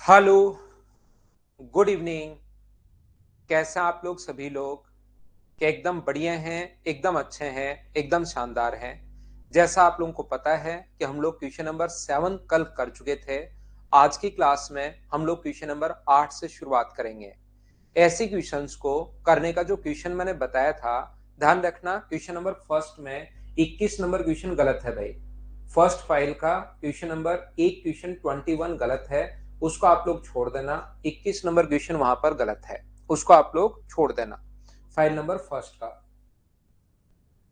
Hello, good evening. कैसे हैं आप लोग सभी लोग? क्या एकदम बढ़िया हैं, एकदम अच्छे हैं, एकदम शानदार हैं। जैसा आप लोगों को पता है कि हम लोग क्वेश्चन नंबर 7 कल कर चुके थे। आज की क्लास में हम लोग क्वेश्चन नंबर 8 से शुरुआत करेंगे। ऐसे क्वेश्चंस को करने का जो क्वेश्चन मैंने बताया था, ध्यान रखना। क्वेश्चन नंबर फर्स्ट में 21 नंबर क्वेश्चन गलत है भाई। फर्स्ट फाइल का क्वेश्चन नंबर एक क्वेश्चन 21 गलत है, उसको आप लोग छोड़ देना। 21 नंबर क्वेश्चन वहां पर गलत है, उसको आप लोग छोड़ देना फाइल नंबर फर्स्ट का।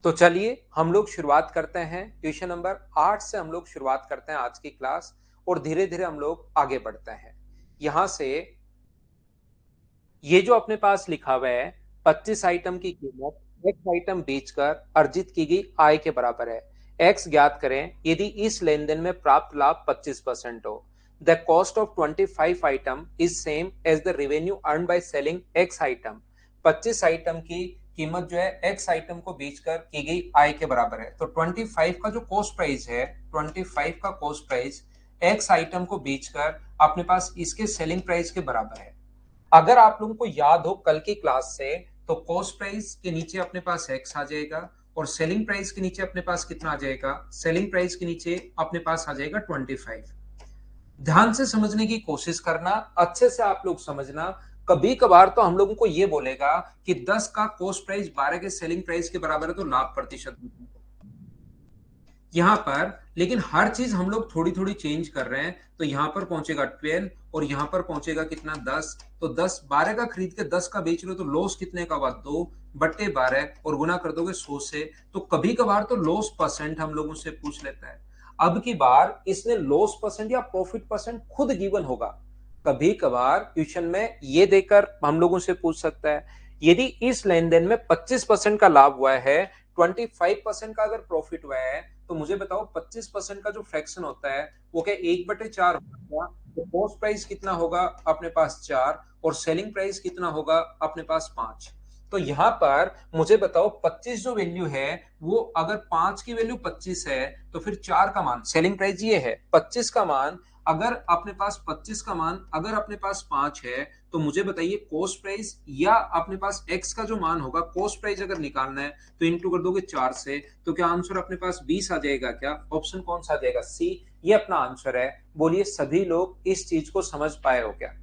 तो चलिए हम लोग शुरुआत करते हैं। क्वेश्चन नंबर 8 से हम लोग शुरुआत करते हैं आज की क्लास, और धीरे धीरे हम लोग आगे बढ़ते हैं। यहां से ये जो अपने पास लिखा हुआ है, 25 आइटम की कीमत एक्स आइटम बेचकर अर्जित की गई आय के बराबर है। एक्स ज्ञात करें यदि इस लेन देन में प्राप्त लाभ 25% हो। The cost of 25 item is same as the revenue earn by selling X item. 25 item की कीमत जो है एक्स आइटम को बेचकर की गई आय के बराबर है। तो 25 का जो कॉस्ट प्राइस है, 25 का कॉस्ट प्राइस एक्स आइटम को बेचकर अपने पास इसके सेलिंग प्राइस के बराबर है। अगर आप लोगों को याद हो कल की क्लास से, तो कॉस्ट प्राइस के नीचे अपने पास एक्स आ जाएगा, और सेलिंग प्राइस के नीचे अपने पास कितना आ जाएगा? सेलिंग प्राइस के नीचे अपने पास आ जाएगा 25। ध्यान से समझने की कोशिश करना, अच्छे से आप लोग समझना। कभी कभार तो हम लोगों को ये बोलेगा कि 10 का कॉस्ट प्राइस 12 के सेलिंग प्राइस के बराबर है, तो लाभ प्रतिशत यहाँ पर। लेकिन हर चीज हम लोग थोड़ी थोड़ी चेंज कर रहे हैं। तो यहाँ पर पहुंचेगा 12, और यहाँ पर पहुंचेगा कितना? 10। तो 10, 12 का खरीद के 10 का बेच रहे हो, तो लॉस कितने का हुआ? 2/12, और गुना कर दोगे 100 से। तो कभी कभार तो लॉस परसेंट हम लोगों से पूछ लेता है। अब की बार इसने लॉस परसेंट या प्रॉफिट परसेंट खुद गिवन होगा। कभी कभार क्वेश्चन में ये देकर हम लोगों से पूछ सकता है, यदि इस लेन देन में 25% का लाभ हुआ है, 25% का अगर प्रॉफिट हुआ है, तो मुझे बताओ 25% का जो फ्रैक्शन होता है वो क्या 1/4 होगा? तो कॉस्ट प्राइस कितना होगा अपने पास? 4। और सेलिंग प्राइस कितना होगा अपने पास? 5। तो यहां पर मुझे बताओ 25 जो वैल्यू है, वो अगर 5 की वैल्यू 25 है, तो फिर 4 का मान, सेलिंग प्राइस ये है 25 का मान, अगर अपने पास 25 का मान अगर अपने पास 5 है, तो मुझे बताइए कॉस्ट प्राइस या अपने पास एक्स का जो मान होगा, कॉस्ट प्राइस अगर निकालना है, तो इंटू कर दोगे 4 से। तो क्या आंसर अपने पास 20 आ जाएगा? क्या ऑप्शन कौन सा आ जाएगा? सी, ये अपना आंसर है। बोलिए सभी लोग इस चीज को समझ पाए हो क्या?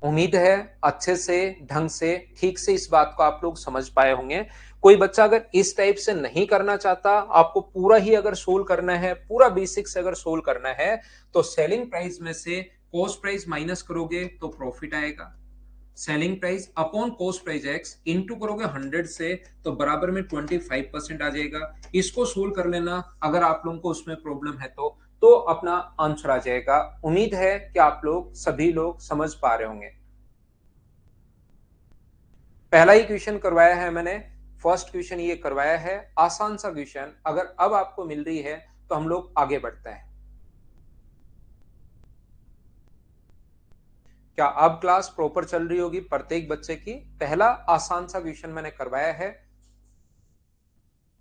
उम्मीद है अच्छे से, ढंग से, ठीक से इस बात को आप लोग समझ पाए होंगे। कोई बच्चा अगर इस टाइप से नहीं करना चाहता, आपको पूरा ही अगर सोल्व करना है, पूरा बेसिक से अगर सोल्व करना है, तो सेलिंग प्राइस में से कॉस्ट प्राइस माइनस करोगे तो प्रॉफिट आएगा। Selling price upon cost price x into करोगे 100 से, तो बराबर में 25% आ जाएगा। इसको सोल्व कर लेना, अगर आप लोगों को उसमें प्रॉब्लम है तो अपना आंसर आ जाएगा। उम्मीद है कि आप लोग सभी लोग समझ पा रहे होंगे। पहला ही क्वेश्चन करवाया है मैंने, फर्स्ट क्वेश्चन ये करवाया है, आसान सा क्वेश्चन। अगर अब आपको मिल रही है तो हम लोग आगे बढ़ते हैं। क्या अब क्लास प्रॉपर चल रही होगी प्रत्येक बच्चे की? पहला आसान सा क्वेश्चन मैंने करवाया है,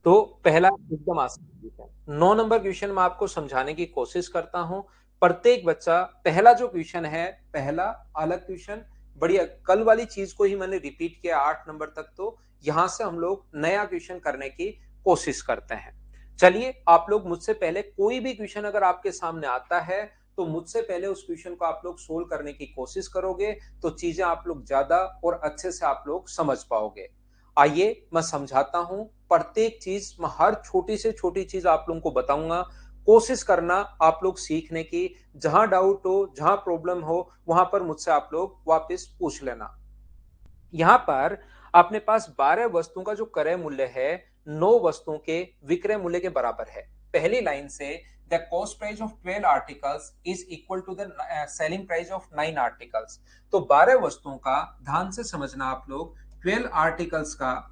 तो पहला एकदम आसान क्वेश्चन। 9 नंबर क्वेश्चन मैं आपको समझाने की कोशिश करता हूं। प्रत्येक बच्चा, पहला जो क्वेश्चन है, पहला अलग क्वेश्चन, बढ़िया। कल वाली चीज को ही मैंने रिपीट किया 8 नंबर तक। तो यहां से हम लोग नया क्वेश्चन करने की कोशिश करते हैं। चलिए, आप लोग मुझसे पहले कोई भी क्वेश्चन अगर आपके सामने आता है, तो मुझसे पहले उस क्वेश्चन को आप लोग सोल्व करने की कोशिश करोगे, तो चीजें आप लोग ज्यादा और अच्छे से आप लोग समझ पाओगे। आइए मैं समझाता हूं प्रत्येक चीज। मैं हर छोटी से छोटी चीज आप लोगों को बताऊंगा। कोशिश करना आप लोग सीखने की। जहां डाउट हो, जहां प्रॉब्लम हो, वहां पर मुझसे आप लोग वापस पूछ लेना। यहां पर अपने पास 12 वस्तुओं का जो क्रय मूल्य है, 9 वस्तुओं के विक्रय मूल्य के बराबर है। पहली लाइन से the cost price of 12 articles is equal to the selling price of 9 articles. तो 12 वस्तुओं का, ध्यान से समझना आप लोग, 12 आर्टिकल्स का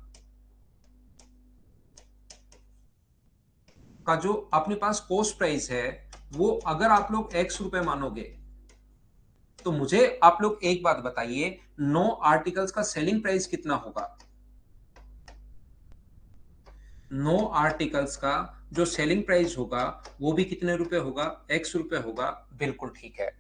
जो अपने पास कॉस्ट प्राइस है, वो अगर आप लोग एक्स रुपए मानोगे, तो मुझे आप लोग एक बात बताइए, 9 आर्टिकल्स का सेलिंग प्राइस कितना होगा? 9 आर्टिकल्स का जो सेलिंग प्राइस होगा, वो भी कितने रुपए होगा? एक्स रुपए होगा। बिल्कुल ठीक है।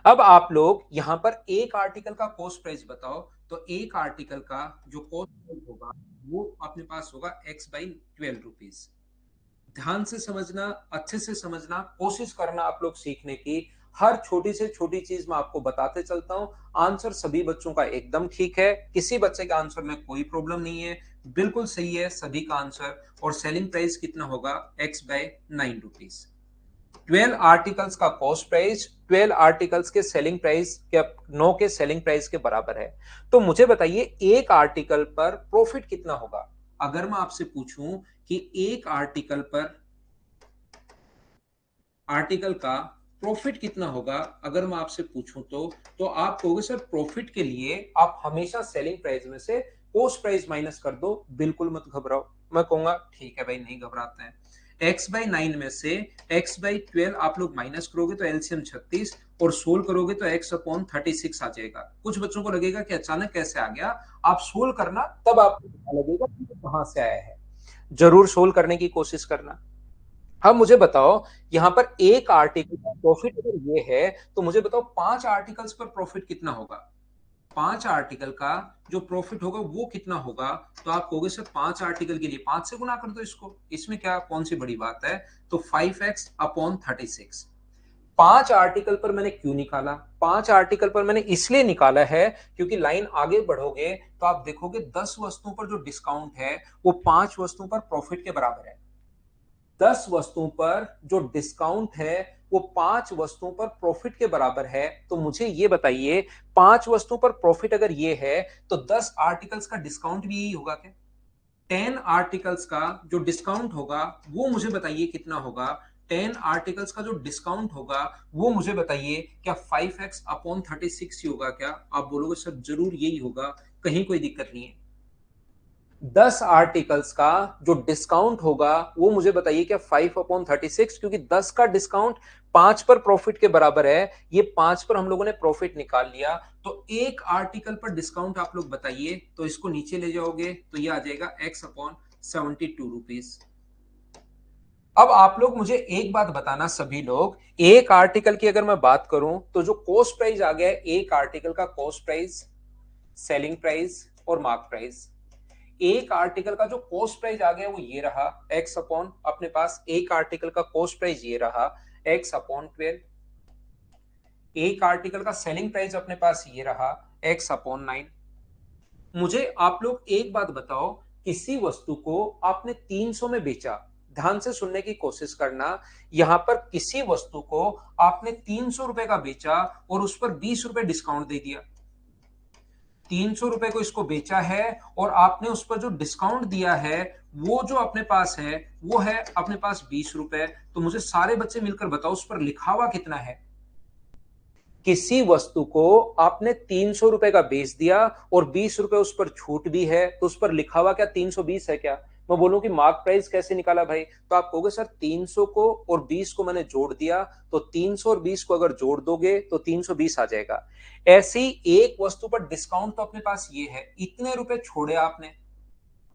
अब आप लोग यहां पर एक आर्टिकल का कॉस्ट प्राइस बताओ, तो एक आर्टिकल का जो कॉस्ट प्राइस होगा वो अपने पास होगा x/12 रुपीज। ध्यान से समझना, अच्छे से समझना, कोशिश करना आप लोग सीखने की। हर छोटी से छोटी चीज मैं आपको बताते चलता हूं। आंसर सभी बच्चों का एकदम ठीक है, किसी बच्चे के आंसर में कोई प्रॉब्लम नहीं है, बिल्कुल सही है सभी का आंसर। और सेलिंग प्राइस कितना होगा? x/9 rupees. 12 आर्टिकल्स का कॉस्ट प्राइस 12 आर्टिकल्स के सेलिंग प्राइस के 9 के सेलिंग प्राइस के बराबर है। तो मुझे बताइए एक आर्टिकल पर प्रॉफिट कितना होगा? अगर मैं आपसे पूछूं कि एक आर्टिकल का प्रॉफिट कितना होगा, अगर मैं आपसे पूछूं तो आप कहोगे सर प्रॉफिट के लिए आप हमेशा सेलिंग प्राइस में से कॉस्ट प्राइस माइनस कर दो, बिल्कुल मत घबराओ। मैं कहूंगा ठीक है भाई, नहीं घबराते हैं। x/9 में से x/12 आप लोग माइनस करोगे तो एलसीएम 36, और सोल्व करोगे तो x/36 आ जाएगा। कुछ बच्चों को लगेगा कि अचानक कैसे आ गया, आप सोल्व करना तब आपको पता लगेगा कि कहां से आया है। जरूर सोल्व करने की कोशिश करना। अब मुझे बताओ, यहां पर एक आर्टिकल का प्रॉफिट अगर ये है, तो मुझे बताओ 5 आर्टिकल्स पर प्रॉफिट कितना होगा? 5 आर्टिकल का जो प्रॉफिट होगा वो कितना होगा? तो आप कहोगे सर 5 आर्टिकल के लिए 5 से गुना कर दो इसको, इसमें क्या कौन सी बड़ी बात है? तो 5x/36। 5 आर्टिकल पर मैंने क्यों निकाला? 5 आर्टिकल पर मैंने इसलिए निकाला है क्योंकि लाइन आगे बढ़ोगे तो आप देखोगे 10 वस्तुओं पर जो डिस्काउंट है वो 5 वस्तुओं पर प्रॉफिट के बराबर है। 10 वस्तुओं पर जो डिस्काउंट है वो 5 वस्तुओं पर प्रॉफिट के बराबर है। तो मुझे ये बताइए, 5 वस्तुओं पर प्रॉफिट अगर ये है तो 10 आर्टिकल्स का डिस्काउंट भी यही होगा क्या? 10 आर्टिकल्स का जो डिस्काउंट होगा वो मुझे बताइए कितना होगा? 10 आर्टिकल्स का जो डिस्काउंट होगा वो मुझे बताइए, क्या 5x/36 ही होगा क्या? आप बोलोगे सर जरूर यही होगा, कहीं कोई दिक्कत नहीं है। 10 आर्टिकल्स का जो डिस्काउंट होगा वो मुझे बताइए, क्या 5/36? क्योंकि 10 का डिस्काउंट 5 पर प्रॉफिट के बराबर है, ये 5 पर हम लोगों ने प्रॉफिट निकाल लिया। तो एक आर्टिकल पर डिस्काउंट आप लोग बताइए, तो इसको नीचे ले जाओगे तो ये आ जाएगा x/72 रुपीज। अब आप लोग मुझे एक बात बताना सभी लोग, एक आर्टिकल की अगर मैं बात करूं तो जो कॉस्ट प्राइस आ गया है एक आर्टिकल का, कॉस्ट प्राइस, सेलिंग प्राइस और मार्क प्राइस। एक आर्टिकल का जो कॉस्ट प्राइस आ गया वो ये रहा x अपॉन, अपने पास एक आर्टिकल का कॉस्ट प्राइस ये रहा x/12। एक आर्टिकल का सेलिंग प्राइस अपने पास ये रहा x/9। मुझे आप लोग एक बात बताओ, किसी वस्तु को आपने 300 में बेचा, ध्यान से सुनने की कोशिश करना। यहां पर किसी वस्तु को आपने 300 रुपए का बेचा और उस पर 20 रुपए डिस्काउंट दे दिया। 300 रुपए को इसको बेचा है और आपने उस पर जो डिस्काउंट दिया है वो जो अपने पास है वो है अपने पास 20 रुपए। तो मुझे सारे बच्चे मिलकर बताओ उस पर लिखा हुआ कितना है? किसी वस्तु को आपने 300 रुपए का बेच दिया और 20 रुपए उस पर छूट भी है, तो उस पर लिखा हुआ क्या 320 है क्या? मैं बोलूं कि मार्क प्राइस कैसे निकाला भाई, तो आप कहोगे सर 300 को और 20 को मैंने जोड़ दिया, तो 300 और 20 को अगर जोड़ दोगे तो 320 आ जाएगा। ऐसी एक वस्तु पर डिस्काउंट तो अपने पास ये है, इतने रुपए छोड़े आपने,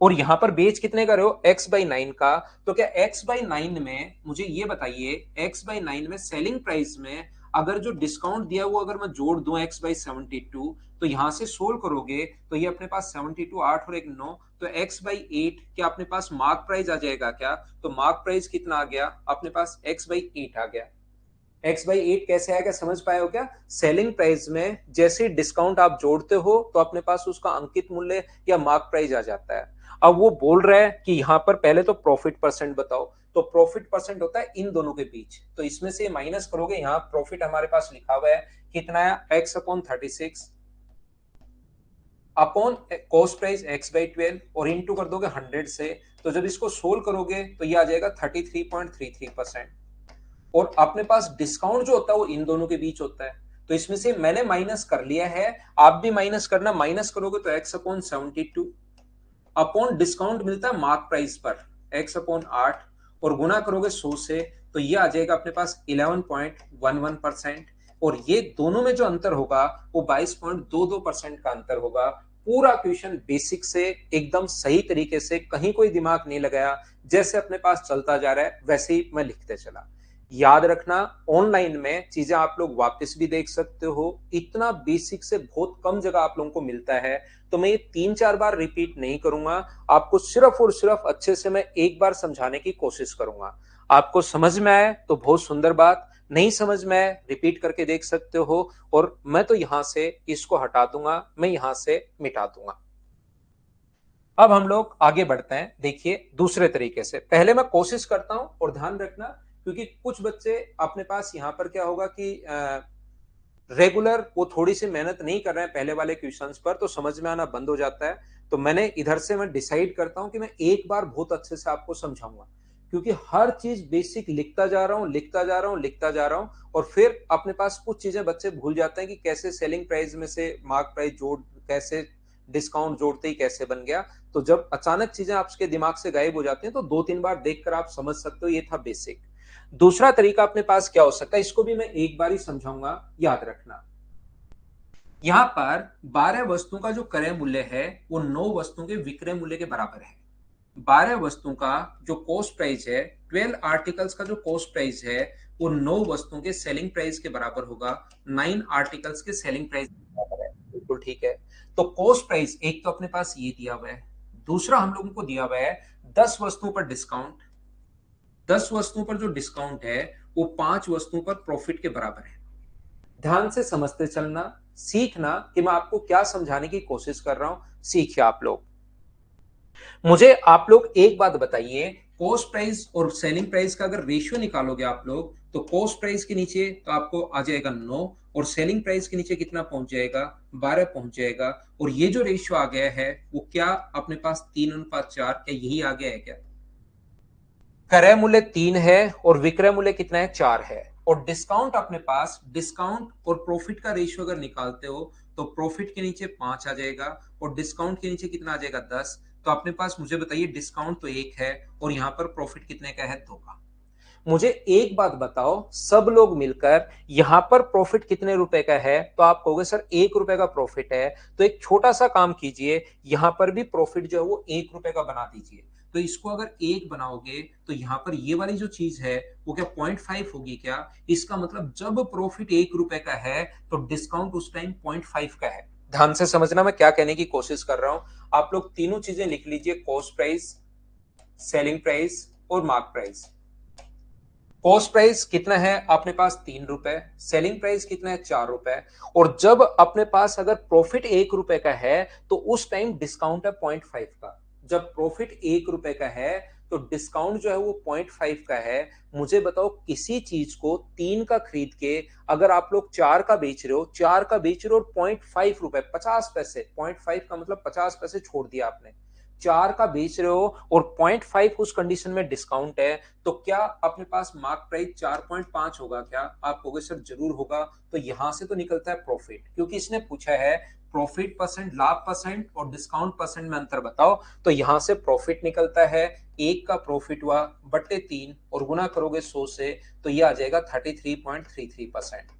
और यहां पर बेच कितने का रहे हो? x/9 का। तो क्या x/9 में मुझे ये बताइए, x/9 में सेलिंग प्राइस में अगर जो डिस्काउंट दिया वो अगर मैं जोड़ दूं x/72, तो यहां से सोल्व करोगे तो ये अपने पास 72, 8 और 1 9, तो x/8 क्या अपने पास मार्क प्राइस आ जाएगा क्या? तो मार्क प्राइस कितना आ गया अपने पास? x/8 आ गया। x/8 कैसे आएगा समझ पाए हो क्या? सेलिंग प्राइस में जैसे डिस्काउंट आप जोड़ते हो तो अपने पास उसका अंकित मूल्य या मार्क प्राइस आ जाता है। अब वो बोल रहा है कि यहां पर पहले तो प्रॉफिट परसेंट बताओ, तो प्रॉफिट परसेंट होता है इन दोनों के बीच, तो इसमें से माइनस करोगे, यहाँ प्रॉफिट हमारे पास लिखा हुआ है कितना है? x/36 upon cost price x/12 और इंटू कर दोगे 100 से, तो जब इसको सोल्व करोगे तो ये आ जाएगा 33.33%। और अपने पास डिस्काउंट जो होता है वो इन दोनों के बीच होता है, तो इसमें से मैंने माइनस कर लिया है, आप भी माइनस करना। माइनस करोगे तो x/72 अपॉन डिस्काउंट मिलता है मार्क प्राइस पर x/8, और गुना करोगे 100 से, तो ये आ जाएगा अपने पास 11.11%। और ये दोनों में जो अंतर होगा वो 22.22% का अंतर होगा। पूरा क्वेश्चन बेसिक से एकदम सही तरीके से, कहीं कोई दिमाग नहीं लगाया, जैसे अपने पास चलता जा रहा है वैसे ही मैं लिखते चला। याद रखना, ऑनलाइन में चीजें आप लोग वापस भी देख सकते हो, इतना बेसिक से बहुत कम जगह आप लोगों को मिलता है, तो मैं ये 3-4 बार रिपीट नहीं करूंगा। आपको सिर्फ और सिर्फ अच्छे से मैं एक बार समझाने की कोशिश करूंगा। आपको समझ में आए तो बहुत सुंदर बात, नहीं समझ में आए रिपीट करके देख सकते हो, और मैं तो यहां से इसको हटा दूंगा, मैं यहां से मिटा दूंगा। अब हम लोग आगे बढ़ते हैं। देखिए दूसरे तरीके से, पहले मैं कोशिश करता हूं, और ध्यान रखना क्योंकि कुछ बच्चे अपने पास यहां पर क्या होगा कि रेगुलर वो थोड़ी सी मेहनत नहीं कर रहे हैं पहले वाले क्वेश्चंस पर, तो समझ में आना बंद हो जाता है। तो मैंने इधर से मैं डिसाइड करता हूं कि मैं एक बार बहुत अच्छे से आपको समझाऊंगा, क्योंकि हर चीज बेसिक लिखता जा रहा हूं, लिखता जा रहा हूं, लिखता जा रहा हूं, और फिर अपने पास कुछ चीजें बच्चे भूल जाते हैं कि कैसे सेलिंग प्राइस में से मार्क प्राइस जोड़, कैसे डिस्काउंट जोड़ते ही कैसे बन गया। तो जब अचानक चीजें आपके दिमाग से गायब हो जाती हैं तो 2-3 बार देखकर आप समझ सकते हो, ये था बेसिक। दूसरा तरीका अपने पास क्या हो सकता है, इसको भी मैं एक बार ही समझाऊंगा, याद रखना। यहां पर 12 वस्तुओं का जो क्रय मूल्य है वो 9 वस्तुओं के विक्रय मूल्य के बराबर है। 12 वस्तुओं का जो कॉस्ट प्राइस है, 12 आर्टिकल्स का जो कॉस्ट प्राइस है, वो 9 वस्तुओं के सेलिंग प्राइस के बराबर होगा, 9 आर्टिकल्स के सेलिंग प्राइस के बराबर है। बिल्कुल ठीक है। तो कॉस्ट प्राइस एक तो अपने पास ये दिया हुआ है, दूसरा हम लोगों को दिया हुआ है 10 वस्तुओं पर डिस्काउंट। 10 वस्तुओं पर जो डिस्काउंट है वो 5 वस्तुओं पर प्रॉफिट के बराबर है। ध्यान से समझते चलना, सीखना कि मैं आपको क्या समझाने की कोशिश कर रहा हूं, सीखिए आप लोग। मुझे आप लोग एक बात बताइए, कॉस्ट प्राइस और सेलिंग प्राइस का अगर रेशियो निकालोगे आप लोग, तो कॉस्ट प्राइस के नीचे तो आपको आ जाएगा 9, और सेलिंग प्राइस के नीचे कितना पहुंच जाएगा, 12 पहुंच जाएगा। और ये जो रेशियो आ गया है वो क्या अपने पास 3:4, क्या यही आ गया है क्या? क्रय मूल्य 3 है और विक्रय मूल्य कितना है, 4 है। और डिस्काउंट अपने पास, डिस्काउंट और प्रॉफिट का रेशियो अगर निकालते हो तो प्रॉफिट के नीचे 5 आ जाएगा, और डिस्काउंट के नीचे कितना आ जाएगा, 10। तो अपने पास, मुझे बताइए, डिस्काउंट तो 1 है और यहां पर प्रॉफिट कितने का है, 2 का। मुझे एक बात बताओ, सब लोग मिलकर यहां पर प्रॉफिट कितने रुपए का है, तो आप कहोगे सर 1 रुपए का प्रॉफिट है। तो एक छोटा सा काम कीजिए, यहां पर भी प्रॉफिट जो है वो 1 रुपए का बना दीजिए। तो इसको अगर 1 बनाओगे तो यहां पर ये वाली जो चीज है वो क्या 0.5 होगी क्या? इसका मतलब जब प्रॉफिट 1 रुपए का है तो डिस्काउंट उस टाइम 0.5 का है। ध्यान से समझना मैं क्या कहने की कोशिश कर रहा हूं। आप लोग तीनों चीजें लिख लीजिए, कॉस्ट प्राइस, सेलिंग प्राइस और मार्क प्राइस। कॉस्ट प्राइस कितना है अपने पास, 3 रुपए। सेलिंग प्राइस कितना है, 4 रुपए। और जब अपने पास अगर प्रॉफिट 1 रुपए का है तो उस टाइम डिस्काउंट है 0.5 का। जब प्रॉफिट 1 रुपए का है तो डिस्काउंट जो है वो 0.5 का है। मुझे बताओ, किसी चीज को 3 का खरीद के अगर आप लोग 4 का बेच रहे हो, 4 का बेच रहे हो और 0.5 रुपए, 50 पैसे, 0.5 का मतलब 50 पैसे छोड़ दिया आपने, 4 का बेच रहे हो और 0.5 उस कंडीशन में डिस्काउंट है, तो क्या अपने पास मार्क प्राइस 4.5 होगा क्या? आप कहोगे सर जरूर होगा। तो यहां से तो निकलता है प्रॉफिट, क्योंकि इसने पूछा है प्रॉफिट परसेंट, लाभ परसेंट और डिस्काउंट परसेंट में अंतर बताओ। तो यहां से प्रॉफिट निकलता है, 1 का प्रॉफिट हुआ बट्टे 3, और गुना करोगे 100 से तो ये आ जाएगा 33.33%।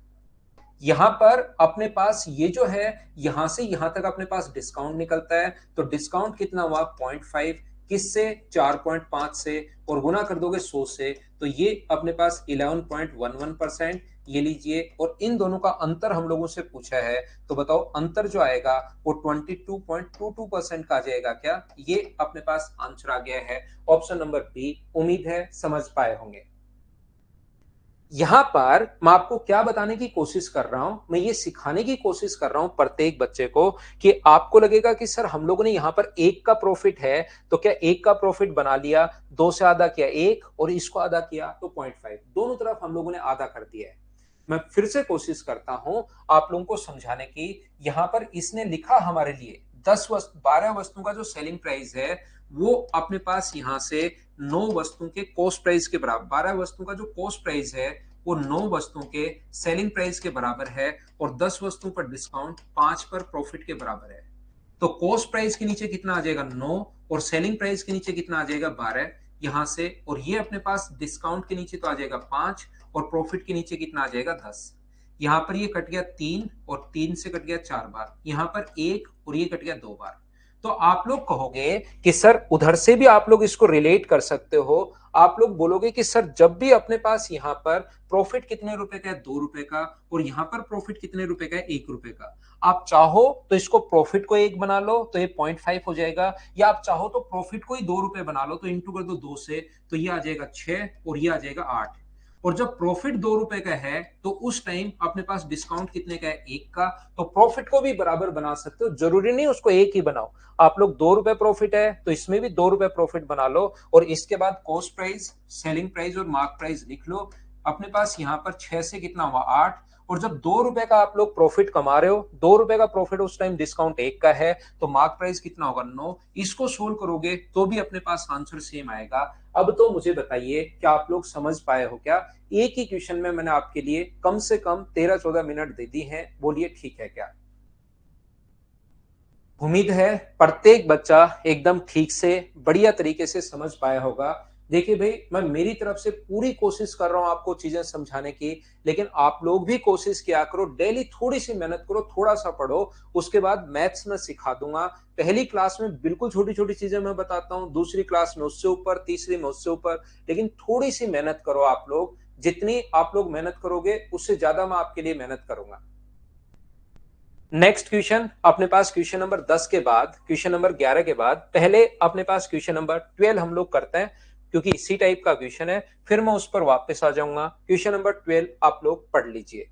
यहां पर अपने पास ये जो है, यहां से यहां तक अपने पास डिस्काउंट निकलता है, तो डिस्काउंट कितना हुआ, 0.5, किससे, 4.5 से, और गुना कर दोगे 100 से तो ये अपने पास 11.11%। ये लीजिए, और इन दोनों का अंतर हम लोगों से पूछा है, तो बताओ अंतर जो आएगा वो 22.22% का आ जाएगा क्या? ये अपने पास आंसर आ गया है, ऑप्शन नंबर बी। उम्मीद है समझ पाए होंगे। यहां पर मैं आपको क्या बताने की कोशिश कर रहा हूं, मैं ये सिखाने की कोशिश कर रहा हूं प्रत्येक बच्चे को, कि आपको लगेगा कि सर हम लोगों ने यहां पर 1 का प्रॉफिट है तो क्या 1 का प्रॉफिट बना लिया, 2 से आधा किया 1 और इसको आधा किया तो 0.5, दोनों तरफ हम लोगों ने आधा कर दिया है। मैं फिर से कोशिश करता हूं आप लोगों को समझाने की। यहां पर इसने लिखा हमारे लिए 12 वस्तुओं का जो सेलिंग प्राइस है वो अपने पास यहां से 9 वस्तुओं के कॉस्ट प्राइस के बराबर, 12 वस्तुओं का जो कॉस्ट प्राइस है वो 9 वस्तुओं के सेलिंग प्राइस के बराबर है, और 10 वस्तुओं पर डिस्काउंट, 5 पर प्रॉफिट के बराबर है। तो कॉस्ट प्राइस के नीचे कितना आ जाएगा, 9, और सेलिंग प्राइस के नीचे कितना आ जाएगा, 12 यहां से, और ये अपने पास डिस्काउंट के नीचे तो आ जाएगा 5, और प्रॉफिट के नीचे कितना आ जाएगा, 10। यहां पर ये कट गया 3, और 3 से कट गया 4 बार, यहां पर 1 और ये कट गया 2 बार। तो आप लोग कहोगे कि सर उधर से भी आप लोग इसको रिलेट कर सकते हो। आप लोग बोलोगे कि सर जब भी अपने पास यहाँ पर प्रॉफिट कितने रुपए का है, 2 रुपए का, और यहाँ पर प्रॉफिट कितने रुपए का है, 1 रुपए का। आप चाहो तो इसको प्रॉफिट को 1 बना लो तो ये 0.5 हो जाएगा, या आप चाहो तो प्रॉफिट को ही 2 रुपए बना लो तो इंटू कर दो 2 से, तो ये आ जाएगा 6 और ये आ जाएगा 8। और जब प्रॉफिट 2 रुपए का है तो उस टाइम अपने पास डिस्काउंट कितने का है, 1 का। तो प्रॉफिट को भी बराबर बना सकते हो, जरूरी नहीं उसको 1 ही बनाओ। आप लोग 2 रुपए प्रॉफिट है तो इसमें भी 2 रुपए प्रॉफिट बना लो, और इसके बाद कॉस्ट प्राइस, सेलिंग प्राइस और मार्क प्राइस लिख लो। अपने पास यहाँ पर 6 से कितना हुआ, 8। और जब 2 रुपए का आप लोग प्रॉफिट कमा रहे हो, 2 रुपए का प्रॉफिट उस टाइम डिस्काउंट 1 का है, तो मार्क प्राइस कितना होगा, 9। इसको सोल्व करोगे तो भी अपने पास आंसर सेम आएगा। अब तो मुझे बताइए क्या आप लोग समझ पाए हो क्या? एक ही क्वेश्चन में मैंने आपके लिए कम से कम 13-14 मिनट दे दी हैं, बोलिए ठीक है क्या? उम्मीद है प्रत्येक बच्चा एकदम ठीक से बढ़िया तरीके से समझ पाया होगा। देखिए भाई, मैं मेरी तरफ से पूरी कोशिश कर रहा हूं आपको चीजें समझाने की, लेकिन आप लोग भी कोशिश किया करो, डेली थोड़ी सी मेहनत करो, थोड़ा सा पढ़ो। उसके बाद मैथ्स में सिखा दूंगा। पहली क्लास में बिल्कुल छोटी छोटी चीजें मैं बताता हूँ, दूसरी क्लास में उससे ऊपर, तीसरी में उससे ऊपर, लेकिन थोड़ी सी मेहनत करो आप लोग। जितनी आप लोग मेहनत करोगे उससे ज्यादा मैं आपके लिए मेहनत करूंगा। नेक्स्ट क्वेश्चन अपने पास क्वेश्चन नंबर 10 के बाद, क्वेश्चन नंबर 11 के बाद पहले अपने पास क्वेश्चन नंबर 12 हम लोग करते हैं, क्योंकि इसी टाइप का क्वेश्चन है। फिर मैं उस पर वापस आ जाऊंगा। क्वेश्चन नंबर 12 आप लोग पढ़ लीजिए।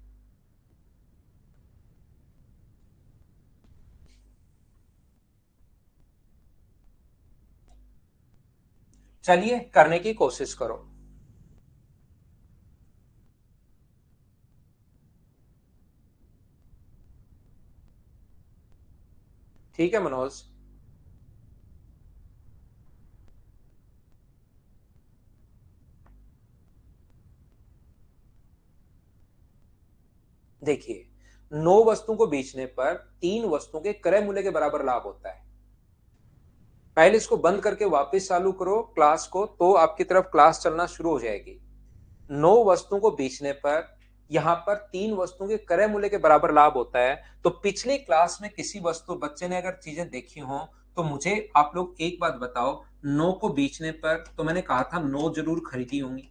चलिए करने की कोशिश करो। ठीक है मनोज? देखिए, 9 वस्तुओं को बेचने पर 3 वस्तुओं के क्रय मूल्य के बराबर लाभ होता है। पहले इसको बंद करके वापस चालू करो क्लास को, तो आपकी तरफ क्लास चलना शुरू हो जाएगी। 9 वस्तुओं को बेचने पर यहां पर 3 वस्तुओं के क्रय मूल्य के बराबर लाभ होता है। तो पिछली क्लास में किसी वस्तु बच्चे ने अगर चीजें देखी हो तो मुझे आप लोग एक बात बताओ, 9 को बेचने पर तो मैंने कहा था 9 जरूर खरीदी होंगी,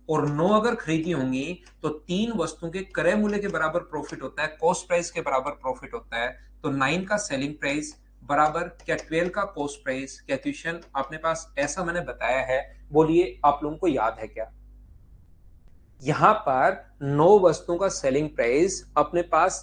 और 9 अगर खरीदी होंगी तो 3 वस्तुओं के क्रय मूल्य के बराबर प्रॉफिट होता है, कॉस्ट प्राइस के बराबर प्रॉफिट होता है। तो 9 का सेलिंग प्राइस बराबर क्या 12 का कॉस्ट प्राइस? क्या क्वेश्चन अपने पास ऐसा मैंने बताया है? बोलिए आप लोगों को याद है क्या? यहां पर 9 वस्तुओं का सेलिंग प्राइस अपने पास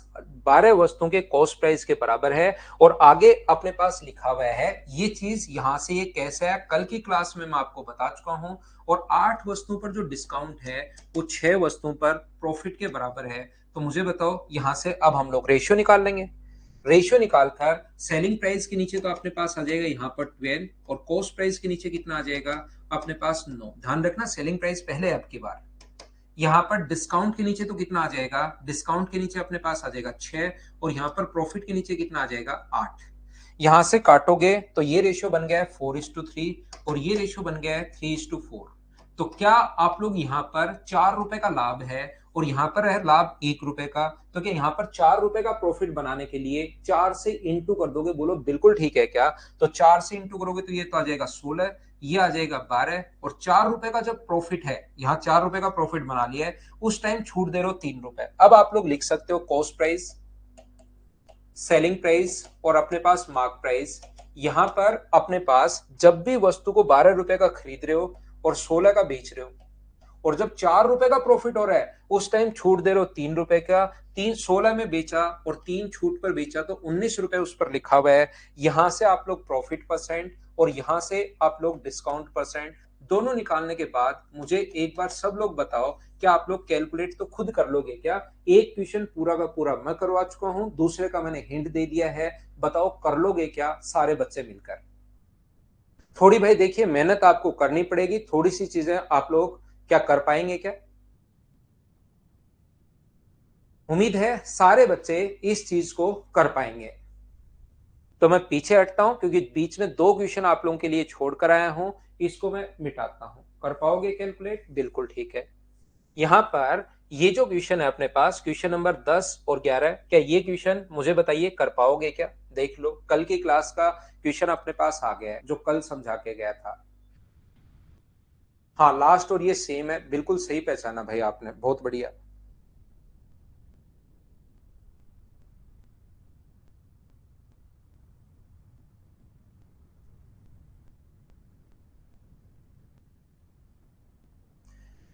12 वस्तुओं के कॉस्ट प्राइस के बराबर है, और आगे अपने पास लिखा हुआ है ये चीज यहां से ये कैसा है, कल की क्लास में मैं आपको बता चुका हूं। और 8 वस्तुओं पर जो डिस्काउंट है वो 6 वस्तुओं पर प्रॉफिट के बराबर है। तो मुझे बताओ, यहां से अब हम लोग रेशियो निकाल लेंगे। रेशियो निकालकर सेलिंग प्राइस के नीचे तो अपने पास आ जाएगा यहाँ पर 12, और कॉस्ट प्राइस के नीचे कितना आ जाएगा अपने पास 9। ध्यान रखना सेलिंग प्राइस पहले है आपकी बार। यहाँ पर डिस्काउंट के नीचे तो कितना आ जाएगा, डिस्काउंट के नीचे अपने पास आ जाएगा 6, और यहाँ पर प्रॉफिट के नीचे कितना आ जाएगा 8। यहां से काटोगे तो ये रेशियो बन गया है 4:3, और ये रेशियो बन गया है 3:4। तो क्या आप लोग यहाँ पर 4 रुपए का लाभ है और यहाँ पर है लाभ 1 रुपए का, तो क्या यहाँ पर 4 रुपए का प्रॉफिट बनाने के लिए 4 से इंटू कर दोगे? बोलो बिल्कुल ठीक है क्या? तो 4 से इंटू करोगे तो ये तो आ जाएगा 16, ये आ जाएगा 12, और 4 रुपए का जब प्रॉफिट है, यहाँ 4 रुपए का प्रॉफिट बना लिया है, उस टाइम छूट दे रहे हो 3 रुपए। अब आप लोग लिख सकते हो कॉस्ट प्राइस, सेलिंग प्राइस और अपने पास मार्क प्राइस। यहां पर अपने पास जब भी वस्तु को 12 रुपए का खरीद रहे हो और 16 का बेच रहे हो, और जब 4 रुपए का प्रॉफिट हो रहा है उस टाइम छूट दे रहे हो 3 रुपए का। 3 16 में बेचा और 3 छूट पर बेचा तो 19 रुपए उस पर लिखा हुआ है। यहां से आप लोग प्रॉफिट परसेंट और यहां से आप लोग डिस्काउंट परसेंट दोनों निकालने के बाद मुझे एक बार सब लोग बताओ, क्या आप लोग कैलकुलेट तो खुद कर लोगे क्या? एक क्वेश्चन पूरा का पूरा मैं करवा चुका हूं, दूसरे का मैंने हिंट दे दिया है। बताओ कर लोगे क्या सारे बच्चे मिलकर? थोड़ी भाई देखिए मेहनत आपको करनी पड़ेगी, थोड़ी सी चीजें आप लोग क्या कर पाएंगे क्या? उम्मीद है सारे बच्चे इस चीज को कर पाएंगे। तो मैं पीछे हटता हूं क्योंकि बीच में 2 क्वेश्चन आप लोगों के लिए छोड़कर आया हूं, इसको मैं मिटाता हूं। कर पाओगे कैलकुलेट? बिल्कुल ठीक है। यहां पर ये जो क्वेश्चन है अपने पास, क्वेश्चन नंबर 10 और 11, क्या ये क्वेश्चन मुझे बताइए कर पाओगे क्या? देख लो, कल की क्लास का क्वेश्चन अपने पास आ गया है जो कल समझा के गया था। हाँ, लास्ट और ये सेम है, बिल्कुल सही पहचाना भाई आपने, बहुत बढ़िया।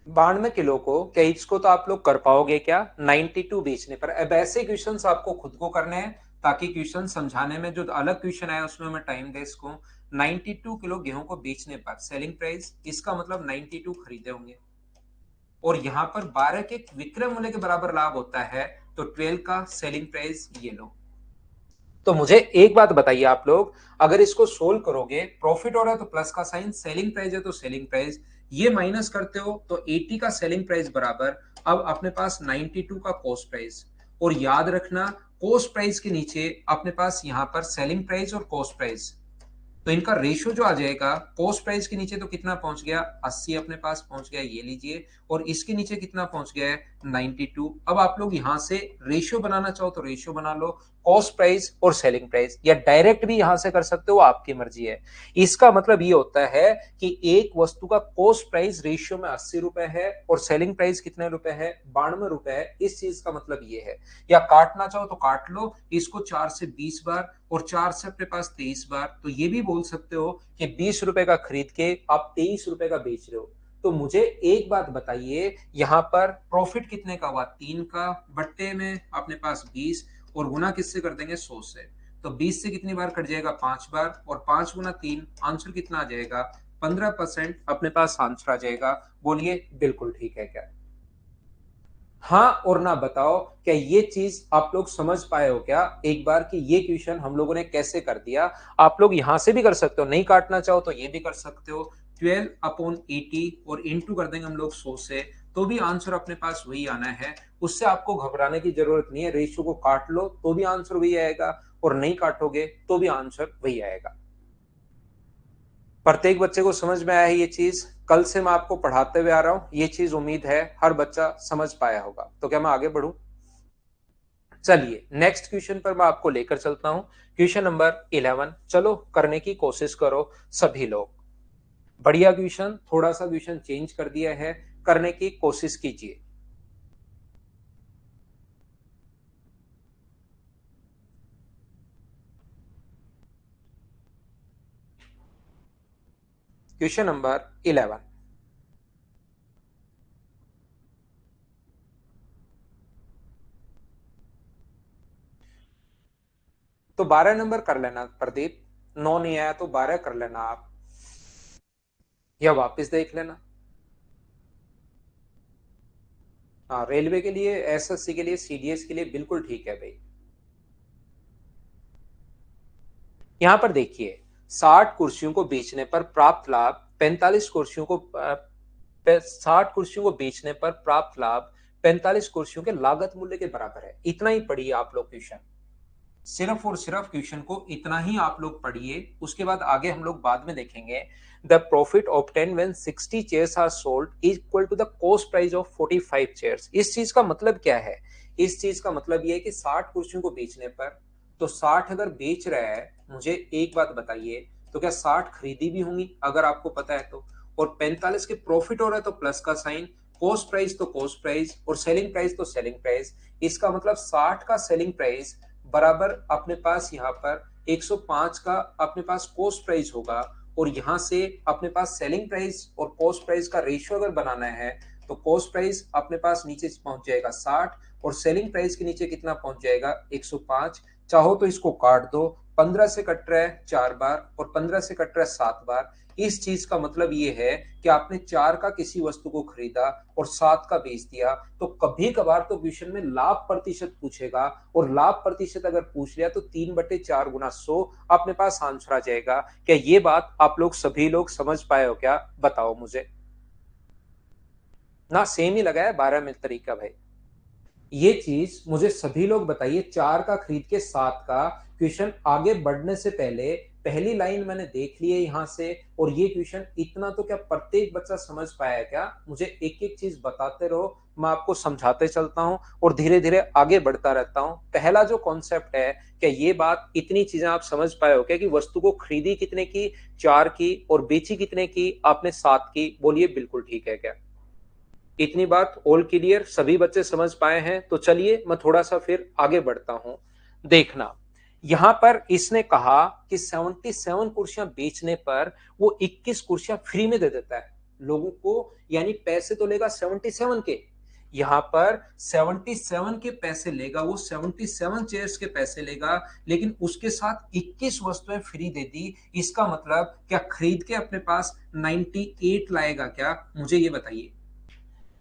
बानवे किलो को क्या इसको तो आप लोग कर पाओगे क्या 92 बेचने पर? अब ऐसे क्वेश्चंस आपको खुद को करने हैं ताकि क्वेश्चन समझाने में जो अलग क्वेश्चन आया उसमें मैं टाइम दे सकूं। 92 किलो गेहूं को बेचने पर सेलिंग प्राइस, इसका मतलब 92 खरीदे होंगे और यहाँ पर 12 के विक्रय मूल्य के बराबर लाभ होता है, तो 12 का सेलिंग प्राइस ये लो। तो मुझे एक बात बताइए आप लोग, अगर इसको सोल्व करोगे, प्रॉफिट हो रहा है तो प्लस का साइन, सेलिंग प्राइस है तो सेलिंग प्राइस, ये माइनस करते हो तो 80 का सेलिंग प्राइस बराबर अब अपने पास 92 का कॉस्ट प्राइस। और याद रखना, कॉस्ट प्राइस के नीचे अपने पास यहां पर सेलिंग प्राइस और कॉस्ट प्राइस, तो इनका रेशियो जो आ जाएगा, कॉस्ट प्राइस के नीचे तो कितना पहुंच गया 80 अपने पास पहुंच गया, ये लीजिए, और इसके नीचे कितना पहुंच गया है 92। अब आप लोग यहां से रेशियो बनाना चाहो तो रेशियो बना लो, कॉस्ट प्राइस और सेलिंग प्राइस, या डायरेक्ट भी यहां से कर सकते हो, आपकी मर्जी है। इसका मतलब ये होता है कि एक वस्तु का कॉस्ट प्राइस रेशियो में 80 रुपए है और सेलिंग प्राइस कितने रुपए है 92 रुपए है, इस चीज का मतलब ये है। या काटना चाहो तो काट लो इसको 4 से 20 बार और 4 से अपने पास 23 बार, तो ये भी बोल सकते हो कि 20 रुपए का खरीद के आप 23 रुपए का बेच रहे हो। तो मुझे एक बात बताइए, यहां पर प्रॉफिट कितने का हुआ 3 का, बट्टे में अपने पास 20 और गुना किससे कर देंगे 100 से, तो 20 से कितनी बार कट जाएगा 5 बार, और 5 गुना 3, आंसर कितना आ जाएगा 15% अपने पास आंसर आ जाएगा। बोलिए बिल्कुल ठीक है क्या? हाँ और ना बताओ, क्या ये चीज आप लोग समझ पाए हो क्या एक बार कि ये क्वेश्चन हम लोगों ने कैसे कर दिया? आप लोग यहां से भी कर सकते हो, नहीं काटना चाहो तो ये भी कर सकते हो, 12/80 और इंटू कर देंगे हम लोग 100 से, तो भी आंसर अपने पास वही आना है। उससे आपको घबराने की जरूरत नहीं है, रेशियो को काट लो तो भी आंसर वही आएगा और नहीं काटोगे तो भी आंसर वही आएगा। प्रत्येक बच्चे को समझ में आया है ये चीज? कल से मैं आपको पढ़ाते हुए आ रहा हूं, ये चीज उम्मीद है हर बच्चा समझ पाया होगा। तो क्या मैं आगे बढ़ूं? चलिए नेक्स्ट क्वेश्चन पर मैं आपको लेकर चलता हूं, क्वेश्चन नंबर 11। चलो करने की कोशिश करो सभी लोग, बढ़िया क्वेश्चन, थोड़ा सा क्वेश्चन चेंज कर दिया है, करने की कोशिश कीजिए। Question number 11। तो 12 नंबर कर लेना प्रदीप, 9 नहीं आया तो 12 कर लेना आप, या वापस देख लेना। हाँ, रेलवे के लिए, एसएससी के लिए, सीडीएस के लिए बिल्कुल ठीक है भाई। यहां पर देखिए, 60 कुर्सियों को बेचने पर प्राप्त लाभ 45 कुर्सियों को 60 कुर्सियों को बेचने पर प्राप्त लाभ 45 कुर्सियों के लागत मूल्य के बराबर है। इतना ही पढ़िए आप लोग क्वेश्चन, सिर्फ और सिर्फ क्वेश्चन को इतना ही आप लोग पढ़िए, उसके बाद आगे हम लोग बाद में देखेंगे। The profit obtain when 60 chairs are sold is equal to the cost price of 45 chairs. इस चीज का मतलब क्या है? इस चीज का मतलब ये है कि 60 कुर्सियों को बेचने पर, तो 60 अगर बेच रहा है, मुझे एक बात बताइए, तो क्या 60 खरीदी भी होंगी अगर आपको पता है तो, और 45 के प्रॉफिट हो रहा है तो प्लस का साइन, कॉस्ट प्राइस तो कॉस्ट प्राइस और सेलिंग प्राइस तो सेलिंग प्राइस। इसका मतलब 60 का सेलिंग प्राइस बराबर अपने पास यहाँ पर 105 का अपने पास कॉस्ट प्राइस होगा, और यहां से अपने पास सेलिंग प्राइस और कॉस्ट प्राइस का रेशियो अगर बनाना है, तो कॉस्ट प्राइस अपने पास नीचे पहुंच जाएगा 60 और सेलिंग प्राइस के नीचे कितना पहुंच जाएगा 105। चाहो तो इसको काट दो, 15 से कट रहा है 4 बार और 15 से कट रहा है 7 बार। इस चीज का मतलब ये है कि आपने 4 का किसी वस्तु को खरीदा और 7 का बेच दिया, तो कभी कभार तो क्वेश्चन में लाभ प्रतिशत पूछेगा, और लाभ प्रतिशत अगर पूछ लिया तो 3/4 गुना 100 अपने पास आंसर आ जाएगा। क्या ये बात आप लोग सभी लोग समझ पाए हो क्या? बताओ मुझे। ना सेम ही लगा है 12 में तरीका भाई। ये चीज मुझे सभी लोग बताइए, 4 का खरीद के 7 का, क्वेश्चन आगे बढ़ने से पहले पहली लाइन मैंने देख ली है यहाँ से, और ये क्वेश्चन इतना तो क्या प्रत्येक बच्चा समझ पाया क्या? मुझे एक एक चीज बताते रहो, मैं आपको समझाते चलता हूँ और धीरे धीरे आगे बढ़ता रहता हूँ। पहला जो कॉन्सेप्ट है, क्या ये बात इतनी चीजें आप समझ पाए हो क्या कि वस्तु को खरीदी कितने की? 4 की, और बेची कितने की? आपने 7 की। बोलिए बिल्कुल ठीक है क्या? इतनी बात ऑल क्लियर, सभी बच्चे समझ पाए हैं? तो चलिए मैं थोड़ा सा फिर आगे बढ़ता हूं। देखना, यहां पर इसने कहा कि 77 कुर्सियां बेचने पर वो 21 कुर्सियां फ्री में दे देता है लोगों को, यानी पैसे तो लेगा 77 के। यहां पर 77 के पैसे लेगा वो, 77 चेयर्स के पैसे लेगा, लेकिन उसके साथ 21 वस्तुएं फ्री दे दी। इसका मतलब क्या खरीद के अपने पास 98 लाएगा क्या? मुझे ये बताइए।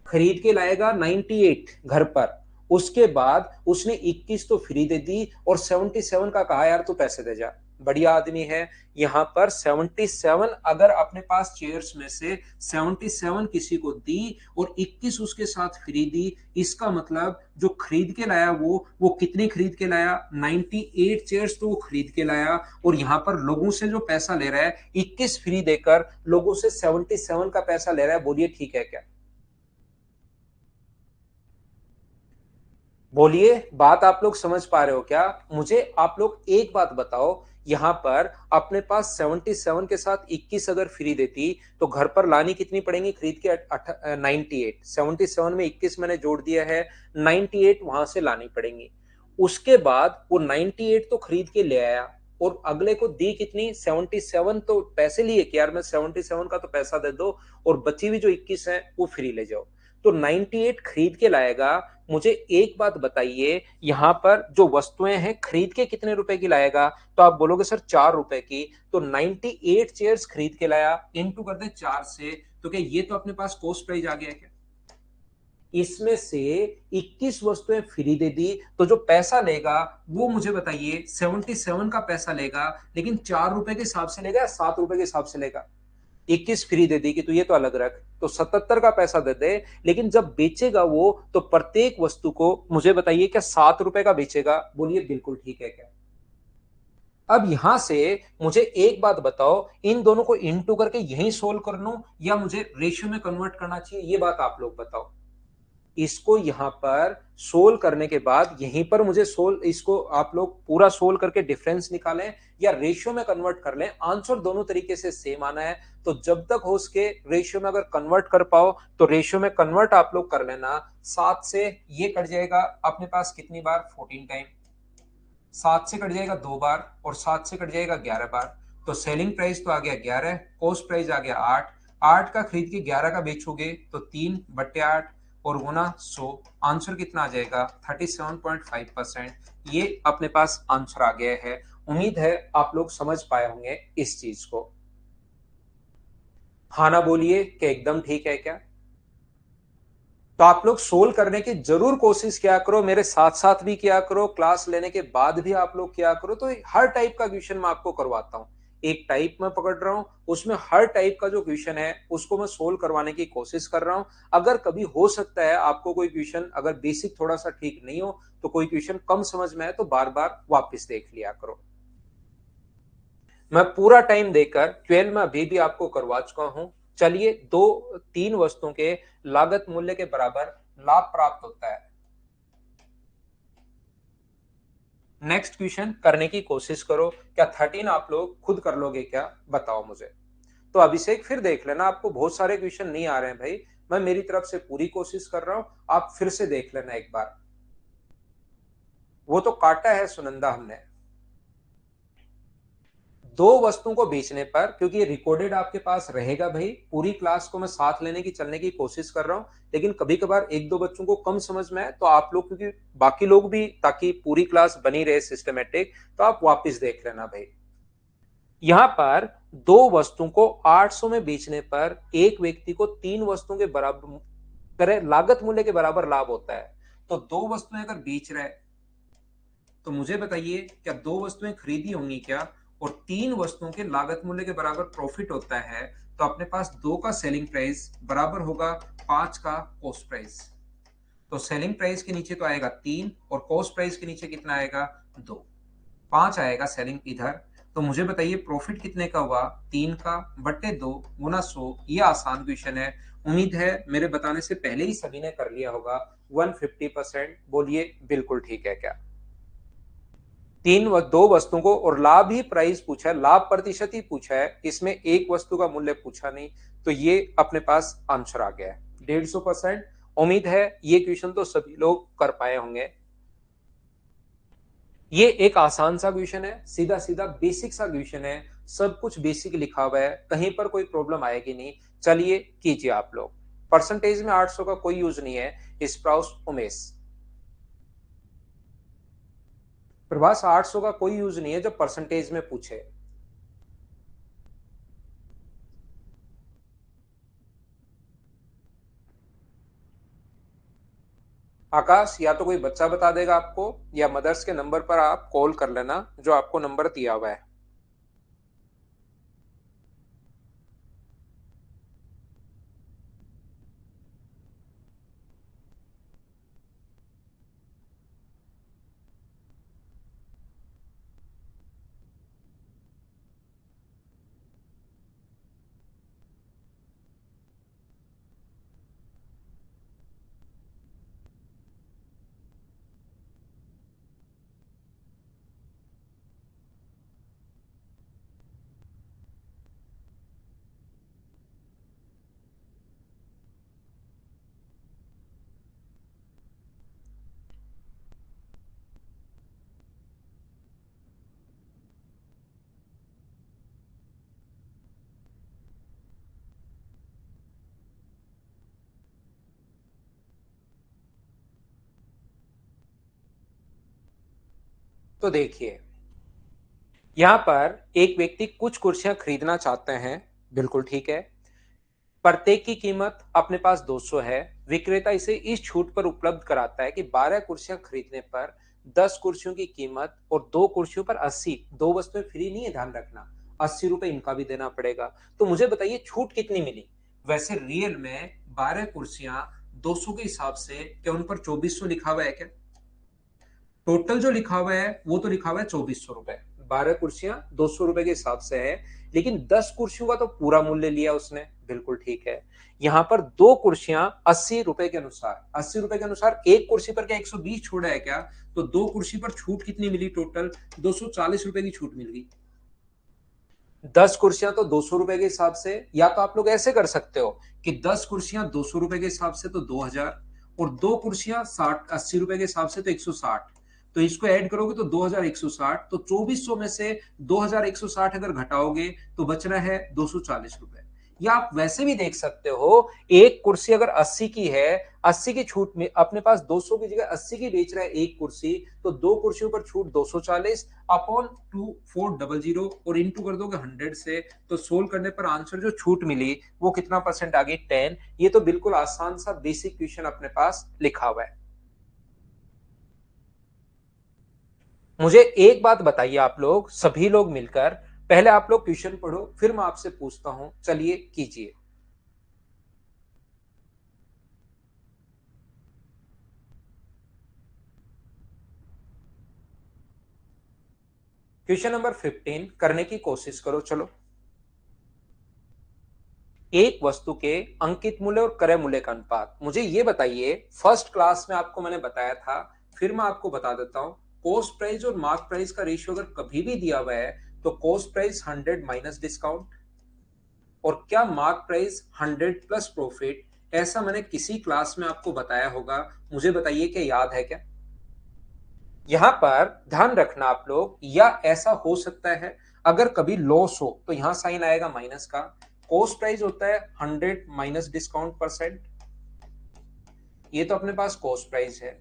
खरीद के लाएगा 98 घर पर, उसके बाद उसने 21 तो फ्री दे दी और 77 का कहा यार तू पैसे दे जा। बढ़िया आदमी है। यहां पर 77 अगर अपने पास चेयर्स में से 77 किसी को दी और 21 उसके साथ फ्री दी, इसका मतलब जो खरीद के लाया वो कितनी खरीद के लाया? 98 चेयर्स तो वो खरीद के लाया, और यहां पर लोगों से जो पैसा ले रहा है 21 फ्री देकर लोगों से 77 का पैसा ले रहा है। बोलिए ठीक है क्या? बोलिए, बात आप लोग समझ पा रहे हो क्या? मुझे आप लोग एक बात बताओ, यहां पर अपने पास 77 के साथ 21 अगर फ्री देती तो घर पर लानी कितनी पड़ेंगी खरीद के? 98। 77 में 21 मैंने जोड़ दिया है, 98 वहां से लानी पड़ेंगी। उसके बाद वो 98 तो खरीद के ले आया, और अगले को दी कितनी? 77 तो पैसे लिए कि यार मैं 77 का तो पैसा दे दो, और बची हुई जो 21 है वो फ्री ले जाओ। तो 98 खरीद के लाएगा। मुझे एक बात बताइए, यहां पर जो वस्तुएं हैं खरीद के कितने रुपए की लाएगा? तो आप बोलोगे सर 4 रुपए की। तो 98 चेयर्स खरीद के लाया, इनटू कर दे 4 से, तो क्या ये तो अपने पास कॉस्ट प्राइस आ गया क्या? इसमें से 21 वस्तुएं फ्री दे दी, तो जो पैसा लेगा वो मुझे बताइए 77 का पैसा लेगा, लेकिन 4 रुपए के हिसाब से लेगा या 7 रुपए के हिसाब से लेगा? 21 फ्री दे दी कि तू ये तो अलग रख, तो 77 का पैसा दे दे। लेकिन जब बेचेगा वो, तो प्रत्येक वस्तु को मुझे बताइए क्या 7 रुपए का बेचेगा? बोलिए बिल्कुल ठीक है क्या? अब यहां से मुझे एक बात बताओ, इन दोनों को इनटू करके यहीं सोल्व कर लूं या मुझे रेशियो में कन्वर्ट करना चाहिए? ये बात आप लोग बताओ। इसको यहां पर सोल्व करने के बाद यहीं पर मुझे सोल्व, इसको आप लोग पूरा सोल्व करके डिफरेंस निकालें या रेशियो में कन्वर्ट कर लें, आंसर दोनों तरीके से सेम आना है। तो जब तक हो सके रेशियो में अगर कन्वर्ट कर पाओ तो रेशियो में कन्वर्ट आप लोग कर लेना। 7 से ये कट जाएगा अपने पास कितनी बार? 14 टाइम। 7 से कट जाएगा 2 बार, और 7 से कट जाएगा 11 बार। तो सेलिंग प्राइस तो आ गया 11, कॉस्ट प्राइस आ गया 8। 8 का खरीद के 11 का बेचोगे तो 3/8 और गुना 100। आंसर कितना आ जाएगा? 37.5%। ये अपने पास आंसर आ गया है। उम्मीद है आप लोग समझ पाए होंगे इस चीज को। हाँ ना बोलिए कि एकदम ठीक है क्या? तो आप लोग सोल्व करने की जरूर कोशिश किया करो, मेरे साथ साथ भी किया करो, क्लास लेने के बाद भी आप लोग किया करो। तो हर टाइप का क्वेश्चन मैं आपको करवाता हूँ। एक टाइप में पकड़ रहा हूं, उसमें हर टाइप का जो क्वेश्चन है उसको मैं सोल्व करवाने की कोशिश कर रहा हूं। अगर कभी हो सकता है आपको कोई क्वेश्चन अगर बेसिक थोड़ा सा ठीक नहीं हो, तो कोई क्वेश्चन कम समझ में आए तो बार बार वापस देख लिया करो। मैं पूरा टाइम देकर 12 में अभी भी आपको करवा चुका हूं। चलिए, 2-3 वस्तुओं के लागत मूल्य के बराबर लाभ प्राप्त होता है। नेक्स्ट क्वेश्चन करने की कोशिश करो। क्या 13 आप लोग खुद कर लोगे क्या? बताओ मुझे। तो अभिषेक फिर देख लेना, आपको बहुत सारे क्वेश्चन नहीं आ रहे हैं भाई, मैं मेरी तरफ से पूरी कोशिश कर रहा हूं, आप फिर से देख लेना एक बार। वो तो काटा है सुनंदा हमने। दो वस्तुओं को बेचने पर, क्योंकि ये रिकॉर्डेड आपके पास रहेगा भाई, पूरी क्लास को मैं साथ लेने की चलने की कोशिश कर रहा हूं, लेकिन कभी कभार एक दो बच्चों को कम समझ में आए तो आप लोग, क्योंकि बाकी लोग भी, ताकि पूरी क्लास बनी रहे सिस्टमेटिक, तो आप वापस देख लेना भाई। यहां पर दो वस्तुओं को 800 में बेचने पर एक व्यक्ति को 3 वस्तुओं के बराबर करे लागत मूल्य के बराबर लाभ होता है। तो दो वस्तुएं अगर बेच रहा है, तो मुझे बताइए क्या दो वस्तुएं खरीदी होंगी क्या? और 3 वस्तुओं के लागत मूल्य के बराबर प्रॉफिट होता है, तो अपने पास 2 का सेलिंग प्राइस बराबर होगा 5 का कॉस्ट प्राइस। तो सेलिंग प्राइस के नीचे तो आएगा 3, और कॉस्ट प्राइस के नीचे कितना आएगा? 2। 5 आएगा सेलिंग इधर। तो मुझे बताइए प्रॉफिट कितने का हुआ? 3 का बट्टे 2 गुना 100। ये आसान क्वेश्चन है। उम्मीद है मेरे बताने से पहले ही सभी ने कर लिया होगा। 150%। बोलिए बिल्कुल ठीक है क्या? दो वस्तुओं को और लाभ ही प्राइस पूछा है, लाभ प्रतिशत ही पूछा है, इसमें एक वस्तु का मूल्य पूछा नहीं। तो ये अपने पास आंसर आ गया है 150%। उम्मीद है ये क्वेश्चन तो सभी लोग कर पाए होंगे। ये एक आसान सा क्वेश्चन है, सीधा सीधा बेसिक सा क्वेश्चन है। सब कुछ बेसिक लिखा हुआ है, कहीं पर कोई प्रॉब्लम आएगी नहीं। चलिए कीजिए आप लोग। परसेंटेज में 800 का कोई यूज नहीं है। स्प्राउस उमेश प्रभास 800 का कोई यूज नहीं है जो परसेंटेज में पूछे। आकाश या तो कोई बच्चा बता देगा आपको या मदर्स के नंबर पर आप कॉल कर लेना जो आपको नंबर दिया हुआ है। तो देखिए यहां पर एक व्यक्ति कुछ कुर्सियां खरीदना चाहते हैं। बिल्कुल ठीक है। प्रत्येक की कीमत अपने पास 200 है। विक्रेता इसे इस छूट पर उपलब्ध कराता है कि 12 कुर्सियां खरीदने पर 10 कुर्सियों की कीमत और 2 कुर्सियों पर 80। दो वस्तुएं फ्री नहीं है, ध्यान रखना। 80 रुपए इनका भी देना पड़ेगा। तो मुझे बताइए छूट कितनी मिली? वैसे रियल में 12 कुर्सियां 200 के हिसाब से क्या उन पर 2400 लिखा हुआ है क्या? टोटल जो लिखा हुआ है वो तो लिखा हुआ है 2400 रुपए। 12 कुर्सियां 200 रुपए के हिसाब से है। लेकिन 10 कुर्सियों का तो पूरा मूल्य लिया उसने। बिल्कुल ठीक है। यहां पर दो कुर्सियां 80 रुपए के अनुसार, 80 रुपए के अनुसार एक कुर्सी पर क्या 120 छोड़ा है क्या? तो दो कुर्सी पर छूट कितनी मिली? टोटल 240 रुपए की छूट मिल गई। 10 कुर्सियां तो 200 रुपए के हिसाब से, या तो आप लोग ऐसे कर सकते हो कि 10 कुर्सियां 200 रुपए के हिसाब से तो 2000, और दो कुर्सियां 80 रुपए के हिसाब से तो 160। तो इसको ऐड करोगे तो 2160। तो 2400 में से 2160 अगर घटाओगे तो बच रहा है 240 रुपए। या आप वैसे भी देख सकते हो, एक कुर्सी अगर 80 की है, 80 की छूट में अपने पास 200 की जगह 80 की बेच रहा है एक कुर्सी, तो दो कुर्सियों पर छूट 240 अपॉन 2400 और इंटू कर दोगे 100 से। तो सोल्व करने पर आंसर जो छूट मिली वो कितना परसेंट आ गई? 10। ये तो बिल्कुल आसान सा बेसिक क्वेश्चन अपने पास लिखा हुआ है। मुझे एक बात बताइए आप लोग सभी लोग मिलकर, पहले आप लोग क्वेश्चन पढ़ो फिर मैं आपसे पूछता हूं। चलिए कीजिए। क्वेश्चन नंबर 15 करने की कोशिश करो। चलो। एक वस्तु के अंकित मूल्य और क्रय मूल्य का अनुपात। मुझे ये बताइए, फर्स्ट क्लास में आपको मैंने बताया था, फिर मैं आपको बता देता हूं। कॉस्ट प्राइस और मार्क प्राइस का रेशियो अगर कभी भी दिया हुआ है तो कॉस्ट प्राइस 100 माइनस डिस्काउंट, और क्या मार्क प्राइस 100 प्लस प्रॉफिट। ऐसा मैंने किसी क्लास में आपको बताया होगा। मुझे बताइए क्या याद है क्या? यहां पर ध्यान रखना आप लोग, या ऐसा हो सकता है अगर कभी लॉस हो तो यहां साइन आएगा माइनस का। कॉस्ट प्राइस होता है 100 माइनस डिस्काउंट परसेंट। ये तो अपने पास कॉस्ट प्राइस है।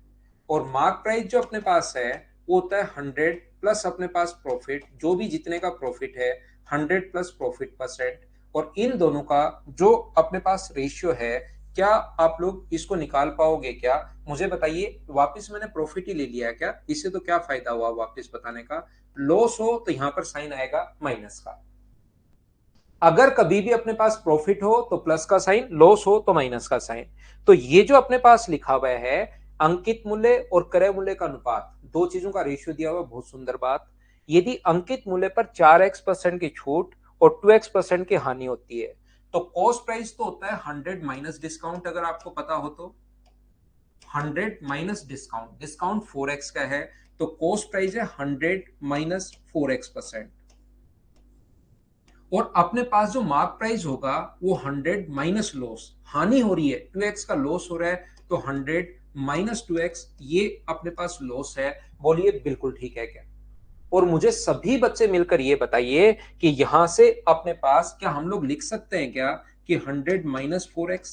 और मार्क प्राइस जो अपने पास है वो होता है 100 प्लस अपने पास प्रॉफिट, जो भी जितने का प्रॉफिट है 100 प्लस प्रॉफिट परसेंट। और इन दोनों का जो अपने पास रेशियो है, क्या आप लोग इसको निकाल पाओगे क्या? मुझे बताइए। वापस मैंने प्रॉफिट ही ले लिया है क्या? इससे तो क्या फायदा हुआ वापस बताने का? लॉस हो तो यहां पर साइन आएगा माइनस का। अगर कभी भी अपने पास प्रॉफिट हो तो प्लस का साइन, लॉस हो तो माइनस का साइन। तो ये जो अपने पास लिखा हुआ है अंकित मूल्य और क्रय मूल्य का अनुपात, दो चीजों का रेशियो दिया हुआ है। बहुत सुंदर बात। यदि अंकित मूल्य पर 4x% की छूट और 2x% की हानि होती है, तो कॉस्ट प्राइस तो होता है 100 माइनस डिस्काउंट, अगर आपको पता हो तो 100 माइनस डिस्काउंट, डिस्काउंट 4x का है, तो कॉस्ट प्राइस है 100 माइनस 4x%। और अपने पास जो मार्क प्राइस होगा वो 100 माइनस लॉस, हानि हो रही है 2x का लॉस हो रहा है, तो 100 माइनस 2x ये अपने पास लॉस है। बोलिए बिल्कुल ठीक है क्या? और मुझे सभी बच्चे मिलकर ये बताइए कि यहां से अपने पास क्या हम लोग लिख सकते हैं क्या कि 100 minus 4x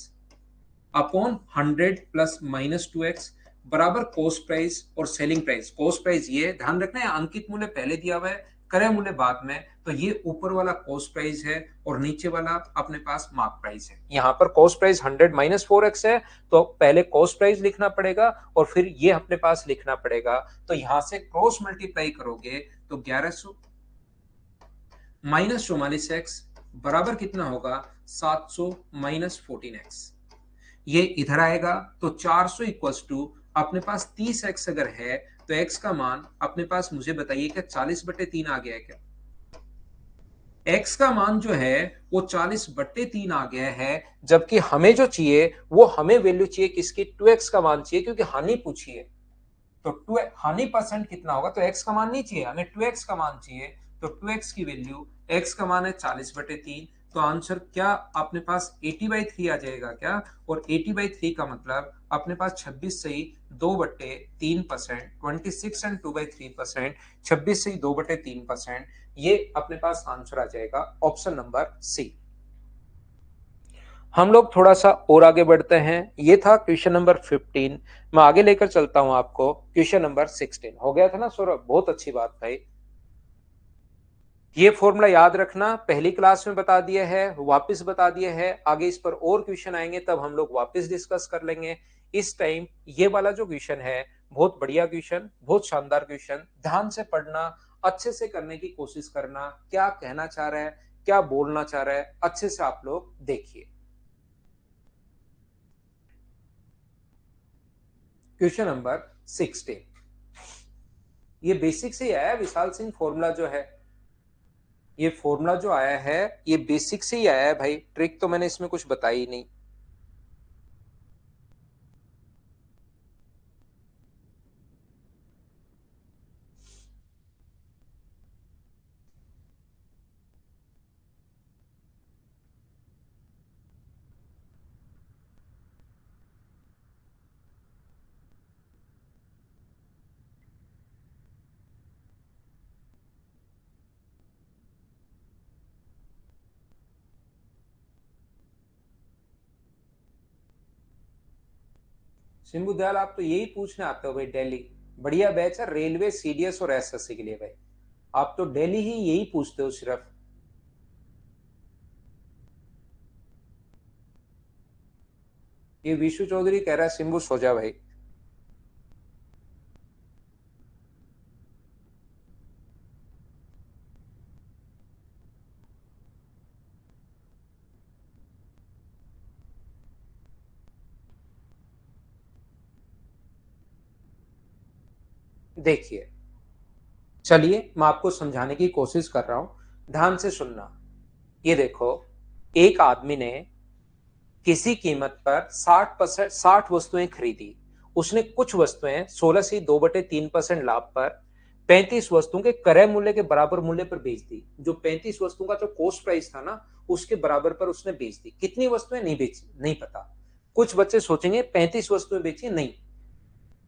upon 100 plus minus 2x बराबर कॉस्ट प्राइस और सेलिंग प्राइस। कॉस्ट प्राइस ये ध्यान रखना है, अंकित मूल्य पहले दिया हुआ है, क्रय मूल्य बाद में, तो ये ऊपर वाला कॉस्ट प्राइस है और नीचे वाला अपने पास मार्क प्राइस है। यहां पर कॉस्ट प्राइस 100 माइनस 4x है, तो पहले कॉस्ट प्राइस लिखना पड़ेगा और फिर ये अपने पास लिखना पड़ेगा। तो यहां से क्रॉस मल्टीप्लाई करोगे तो 1100 माइनस 44x बराबर कितना होगा 700 माइनस 14x। ये इधर आएगा तो 400 इक्वल्स टू अपने पास 30x अगर है तो x का मान अपने पास मुझे बताइए क्या 40/3 आ गया है क्या? x का मान जो है वो 40/3 आ गया है, जबकि हमें जो चाहिए वो हमें वैल्यू चाहिए किसकी? 2x का मान चाहिए, क्योंकि हानि पूछी है। तो 2 हानि परसेंट कितना होगा? तो x का मान नहीं चाहिए हमें, 2x का मान चाहिए। तो 2x की वैल्यू, x का मान है 40/3, तो आंसर क्या अपने पास 80/3 आ जाएगा क्या? और 80/3 का मतलब अपने पास 26 से ही 2/3%, 26 एंड 2/3%, 26 से ही 2/3%, ये अपने पास आंसर आ जाएगा ऑप्शन नंबर सी। हम लोग थोड़ा सा और आगे बढ़ते हैं। ये था क्वेश्चन नंबर 15। मैं आगे लेकर चलता हूं आपको क्वेश्चन नंबर 16। हो गया था ना सौरभ? बहुत अच्छी बात भाई। ये फॉर्मूला याद रखना, पहली क्लास में बता दिया है, वापस बता दिया है, आगे इस पर और क्वेश्चन आएंगे तब हम लोग वापस डिस्कस कर लेंगे। इस टाइम ये वाला जो क्वेश्चन है बहुत बढ़िया क्वेश्चन, बहुत शानदार क्वेश्चन, ध्यान से पढ़ना, अच्छे से करने की कोशिश करना, क्या कहना चाह रहा है, क्या बोलना चाह रहा है, अच्छे से आप लोग देखिए। क्वेश्चन नंबर 16, ये बेसिक से ही आया है विशाल सिंह। फॉर्मूला जो है, ये फॉर्मूला जो आया है ये बेसिक से ही आया है भाई, ट्रिक तो मैंने इसमें कुछ बताई ही नहीं। सिंबू दयाल, आप तो यही पूछने आते हो भाई दिल्ली। बढ़िया बैच है रेलवे, सीडीएस और एसएससी के लिए भाई। आप तो दिल्ली ही यही पूछते हो सिर्फ। ये विशु चौधरी कह रहा है सिंबू सो जा भाई। देखिए, चलिए मैं आपको समझाने की कोशिश कर रहा हूं, ध्यान से सुनना। ये देखो, एक आदमी ने किसी कीमत पर 60% 60 वस्तुएं खरीदी। उसने कुछ वस्तुएं 16 से 2/3% लाभ पर 35 वस्तुओं के क्रय मूल्य के बराबर मूल्य पर बेच दी। जो 35 वस्तुओं का जो कॉस्ट प्राइस था ना, उसके बराबर पर उसने बेच दी। कितनी वस्तुएं नहीं बेची नहीं पता। कुछ बच्चे सोचेंगे 35 वस्तुएं बेची, नहीं,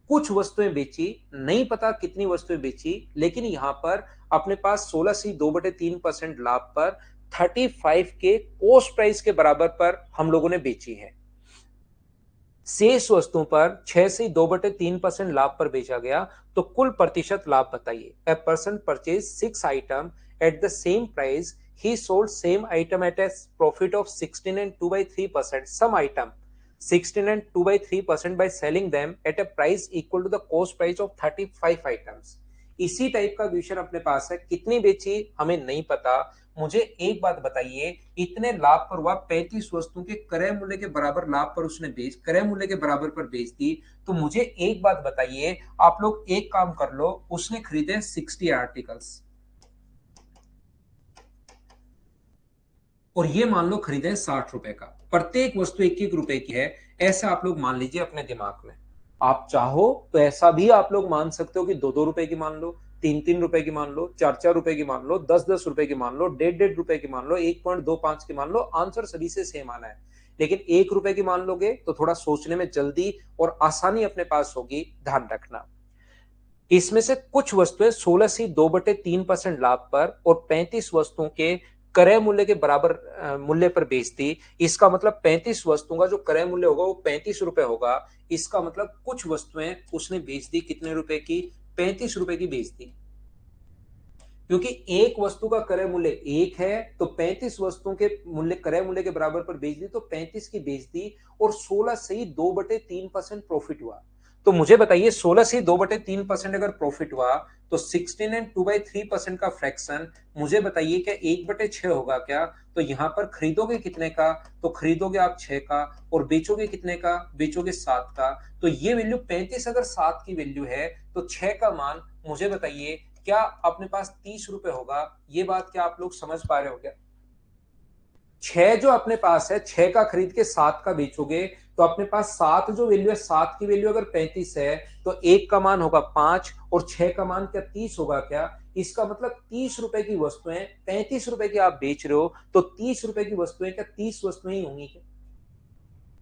कुछ वस्तुएं बेची, नहीं पता कितनी वस्तुएं बेची, लेकिन यहां पर अपने पास 16 से 2/3% लाभ पर 35 के कॉस्ट प्राइस के बराबर पर हम लोगों ने बेची है। शेष वस्तुओं पर 6 से 2/3% लाभ पर बेचा गया। तो कुल प्रतिशत लाभ बताइए। A person purchase 6 item at the same price, he sold same item at a profit of 16 and 2/3%, some item 16 and 2/3% by selling them at a price equal to the cost price of 35 items। इसी type का question अपने पास है, कितनी बेची हमें नहीं पता। मुझे एक बात बताइए, इतने लाभ पर हुआ, 35 वस्तुओं के क्रय मूल्य के बराबर लाभ पर उसने क्रय मूल्य के बराबर पर बेच दी। तो मुझे एक बात बताइए, आप लोग एक काम कर लो, उसने खरीदे 60 आर्टिकल्स, और ये मान लो खरीदे 60 रुपए का, प्रत्येक वस्तु 1-1 रुपए की है, ऐसा आप लोग मान लीजिए अपने दिमाग में। आप चाहो तो ऐसा भी आप लोग मान सकते हो कि 2-2 रुपए की मान लो, 3-3 रुपए की मान लो, 4-4 रुपए की मान लो, 10-10 रुपए की मान लो, 1.5-1.5 रुपए की मान लो, 1.25 की मान लो, आंसर सभी से सेम आना है। लेकिन 1 रुपए की मान लोगे तो थोड़ा सोचने में जल्दी और आसानी अपने पास होगी, ध्यान रखना। इसमें से कुछ वस्तुएं 16 से 2/3% लाभ पर और 35 वस्तुओं के क्रय मूल्य के बराबर मूल्य पर बेच दी। इसका मतलब 35 वस्तुओं का जो क्रय मूल्य होगा वो 35 रुपए होगा। इसका मतलब कुछ वस्तुएं उसने बेच दी कितने रुपए की, 35 रुपए की बेच दी। क्योंकि एक वस्तु का क्रय मूल्य 1 है तो 35 वस्तुओं के मूल्य क्रय मूल्य के बराबर पर बेच दी तो 35 की बेच दी और 16 से ही 2/3% प्रॉफिट हुआ। तो मुझे बताइए 16 से 2/3% अगर प्रॉफिट हुआ तो 16 एंड 2/3% का फ्रैक्शन मुझे बताइए क्या 1/6 होगा क्या? तो यहां पर खरीदोगे कितने का? तो खरीदोगे आप 6 का और बेचोगे कितने का? बेचोगे 7 का। तो ये वैल्यू 35 अगर 7 की वैल्यू है तो 6 का मान मुझे बताइए क्या अपने पास 30 रुपए होगा? ये बात क्या आप लोग समझ पा रहे हो क्या? 6 जो अपने पास है, 6 का खरीद के 7 का बेचोगे तो अपने पास 7 जो वैल्यू है, 7 की वैल्यू अगर 35 है तो 1 का मान होगा 5 और 6 का मान क्या 30 होगा क्या? इसका मतलब 30 रुपए की वस्तुएं 35 रुपए की आप बेच रहे हो तो 30 रुपए की वस्तुएं क्या 30 वस्तुएं ही होंगी क्या?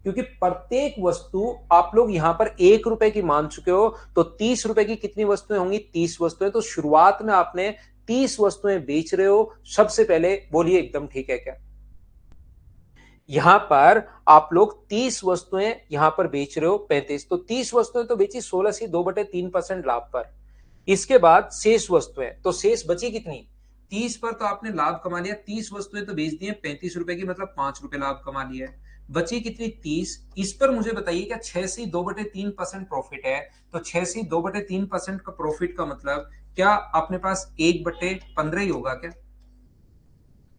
क्योंकि प्रत्येक वस्तु आप लोग यहां पर 1 रुपए की मान चुके हो तो 30 रुपए की कितनी वस्तुएं होंगी? 30 वस्तुएं। तो शुरुआत में आपने 30 वस्तुएं बेच रहे हो। सबसे पहले बोलिए एकदम ठीक है क्या? यहां पर आप लोग 30 वस्तुएं यहां पर बेच रहे हो 35, तो 30 वस्तुएं तो बेची 16 से 2/3% लाभ पर। इसके बाद शेष वस्तुएं, तो शेष बची कितनी? 30 पर तो आपने लाभ कमा लिया, 30 वस्तुएं तो बेच दी हैं 35 रुपए की, मतलब 5 रुपए लाभ कमा लिया है। बची कितनी? 30। इस पर मुझे बताइए क्या 6 से 2/3% प्रॉफिट है? तो 6 से 2/3% का प्रॉफिट का मतलब क्या अपने पास 1/15 ही होगा क्या?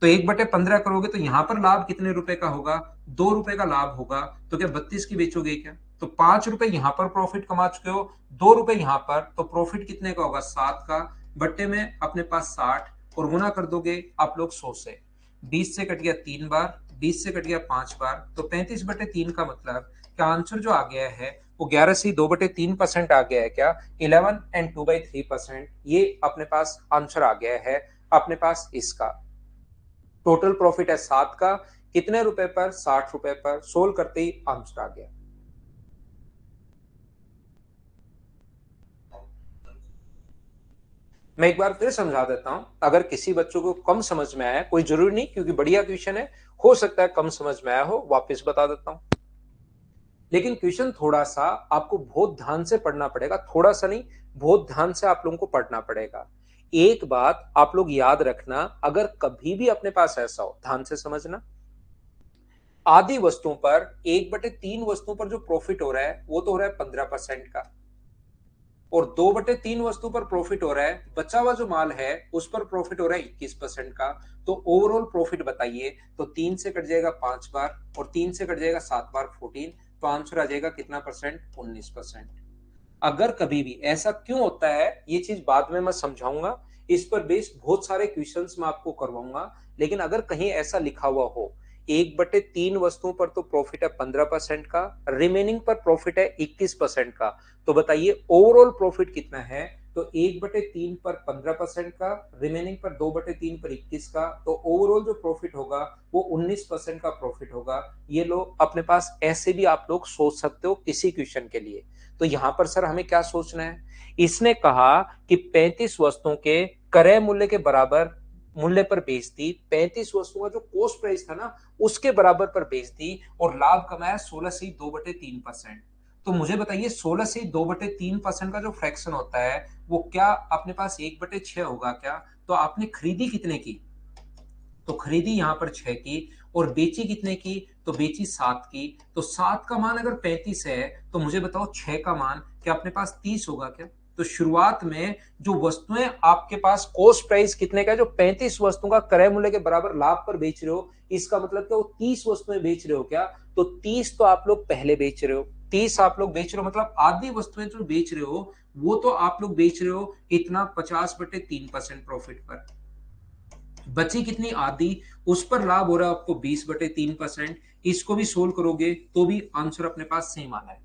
तो 1/15 करोगे तो यहां पर लाभ कितने रुपए का होगा? 2 रुपए का लाभ होगा। तो क्या 32 की बेचोगे क्या? तो 5 रुपए यहां पर प्रॉफिट कमा चुके हो, 2 रुपए यहां पर, तो प्रॉफिट कितने का होगा? 7 का। बट्टे में अपने पास 60 और गुना कर दोगे आप लोग 100 से। 20 से कट गया 3 बार, 20 से कट गया 5 बार, तो 35/3 का मतलब क्या आंसर जो आ गया है वो 11 से 2/3% आ गया है क्या? 11 एंड 2/3%, ये अपने पास आंसर आ गया है अपने पास इसका। टोटल प्रॉफिट है 7 का, कितने रुपए पर? 60 रुपए पर। सोल्व करते ही आंसर आ गया। मैं एक बार फिर समझा देता हूं, अगर किसी बच्चों को कम समझ में आया, कोई जरूरी नहीं क्योंकि बढ़िया क्वेश्चन है, हो सकता है कम समझ में आया हो, वापस बता देता हूं। लेकिन क्वेश्चन थोड़ा सा आपको बहुत ध्यान से पढ़ना पड़ेगा, थोड़ा सा नहीं, बहुत ध्यान से आप लोगों को पढ़ना पड़ेगा। एक बात आप लोग याद रखना, अगर कभी भी अपने पास ऐसा हो, ध्यान से समझना, आधी वस्तुओं पर 1/3 वस्तुओं पर जो प्रॉफिट हो रहा है वो तो हो रहा है 15% का, और 2/3 वस्तु पर प्रॉफिट हो रहा है, बचा हुआ जो माल है उस पर प्रॉफिट हो रहा है 21% का। तो ओवरऑल प्रॉफिट बताइए। तो 3 से कट जाएगा 5 बार और 3 से कट जाएगा 7 बार 14, तो आंसर आ जाएगा कितना परसेंट? 19%। अगर कभी भी ऐसा क्यों होता है ये चीज बाद में मैं समझाऊंगा, इस पर बेस्ड बहुत सारे क्वेश्चंस मैं आपको करवाऊंगा। लेकिन अगर कहीं ऐसा लिखा हुआ हो 1/3 वस्तुओं पर तो प्रॉफिट है 15% का, रिमेनिंग पर प्रॉफिट है 21% का, तो बताइए ओवरऑल प्रॉफिट कितना है? तो 1/3 पर 15% का, रिमेनिंग पर 2/3 पर 21 का, तो ओवरऑल जो प्रॉफिट होगा वो 19% का प्रॉफिट होगा। ये लो अपने पास, ऐसे भी आप लोग सोच सकते हो किसी क्वेश्चन के लिए। तो यहां पर सर हमें क्या सोचना है? इसने कहा कि 35 वस्तुओं के क्रय मूल्य के बराबर मूल्य पर बेच दी, 35 वस्तुओं का जो कॉस्ट प्राइस था ना उसके बराबर पर बेच दी और लाभ कमाया 16 से 2/3%। तो मुझे बताइए 16 से 2/3% का जो फ्रैक्शन होता है वो क्या अपने पास 1/6 होगा क्या? तो आपने खरीदी कितने की? तो खरीदी यहां पर 6 की और बेची कितने की? तो बेची 7 की। तो 7 का मान अगर 35 है तो मुझे बताओ 6 का मान क्या अपने पास 30 होगा क्या? तो शुरुआत में जो वस्तुएं आपके पास कॉस्ट प्राइस कितने का है, जो 35 वस्तुओं का क्रय मूल्य के बराबर लाभ पर बेच रहे हो, इसका मतलब क्या वो 30 वस्तुएं बेच रहे हो क्या? तो 30 तो आप लोग पहले बेच रहे हो, 30 आप लोग बेच रहे हो, मतलब आधी वस्तुएं जो बेच रहे हो वो तो आप लोग बेच रहे हो इतना 50/3% प्रॉफिट पर। बची कितनी आधी, उस पर लाभ हो रहा है आपको 20/3%। इसको भी सोल्व करोगे तो भी आंसर अपने पास सेम आना है।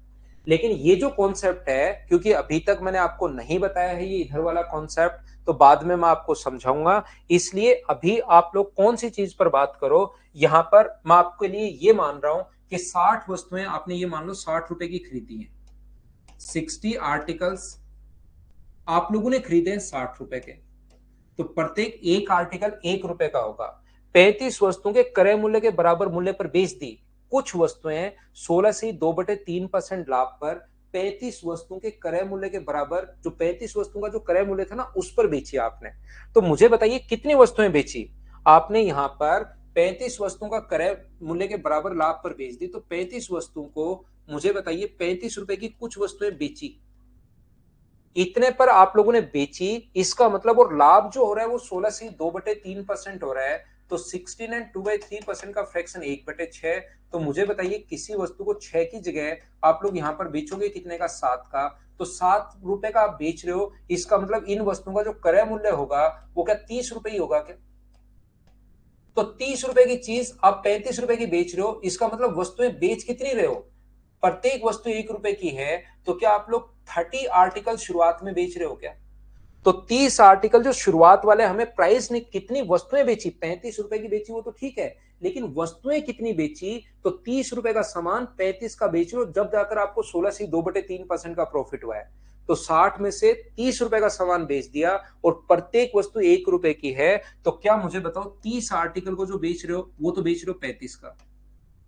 लेकिन ये जो कॉन्सेप्ट है, क्योंकि अभी तक मैंने आपको नहीं बताया है ये इधर वाला कॉन्सेप्ट, तो बाद में मैं आपको समझाऊंगा। इसलिए अभी आप लोग कौन सी चीज पर बात करो। यहां पर मैं आपके लिए ये मान रहा हूं कि 60 वस्तुएं आपने ये मान लो 60 रुपए की खरीदी है। 60 आर्टिकल्स आप लोगों ने खरीदे हैं 60 रुपए के, तो प्रत्येक एक आर्टिकल 1 रुपए का होगा। 35 वस्तुओं के क्रय मूल्य के बराबर मूल्य पर बेच दी। कुछ वस्तुएं 16 से 2/3% लाभ पर 35 वस्तुओं के क्रय मूल्य के बराबर, जो 35 वस्तुओं का जो क्रय मूल्य था ना उस पर बेची आपने। तो मुझे बताइए कितनी वस्तुएं बेची आपने। यहां पर 35 वस्तुओं का क्रय मूल्य के बराबर लाभ पर बेच दी, तो 35 वस्तुओं को मुझे बताइए 35 रुपए की कुछ वस्तुएं बेची, इतने पर आप लोगों ने बेची। इसका मतलब और लाभ जो हो रहा है वो 16 से 2/3% हो रहा है। तो 16 एंड 2/3% का फ्रैक्शन 1/6। तो मुझे बताइए किसी वस्तु को 6 की जगह आप लोग यहां पर बेचोगे कितने का, 7 का। तो 7 रुपए का आप बेच रहे हो, इसका मतलब इन वस्तुओं का जो क्रय मूल्य होगा वो क्या 30 रुपए ही होगा क्या। तो 30 रुपए की चीज आप 35 रुपए की बेच रहे हो, इसका मतलब वस्तुएं बेच कितनी रहे हो। प्रत्येक वस्तु 1 रुपए की है, तो क्या आप लोग 30 आर्टिकल शुरुआत में बेच रहे हो क्या। तो 30 आर्टिकल जो शुरुआत वाले हमें प्राइस ने कितनी वस्तुएं बेची, 35 रुपए की बेची वो तो ठीक है, लेकिन वस्तुएं कितनी बेची। तो 30 रुपए का सामान 35 का बेच रहे हो, जब जाकर आपको 16 से 2/3% का प्रॉफिट हुआ है। तो 60 में से 30 रुपए का सामान बेच दिया और प्रत्येक वस्तु 1 रुपए की है। तो क्या मुझे बताओ 30 आर्टिकल को जो बेच रहे हो वो तो बेच रहे हो 35 का।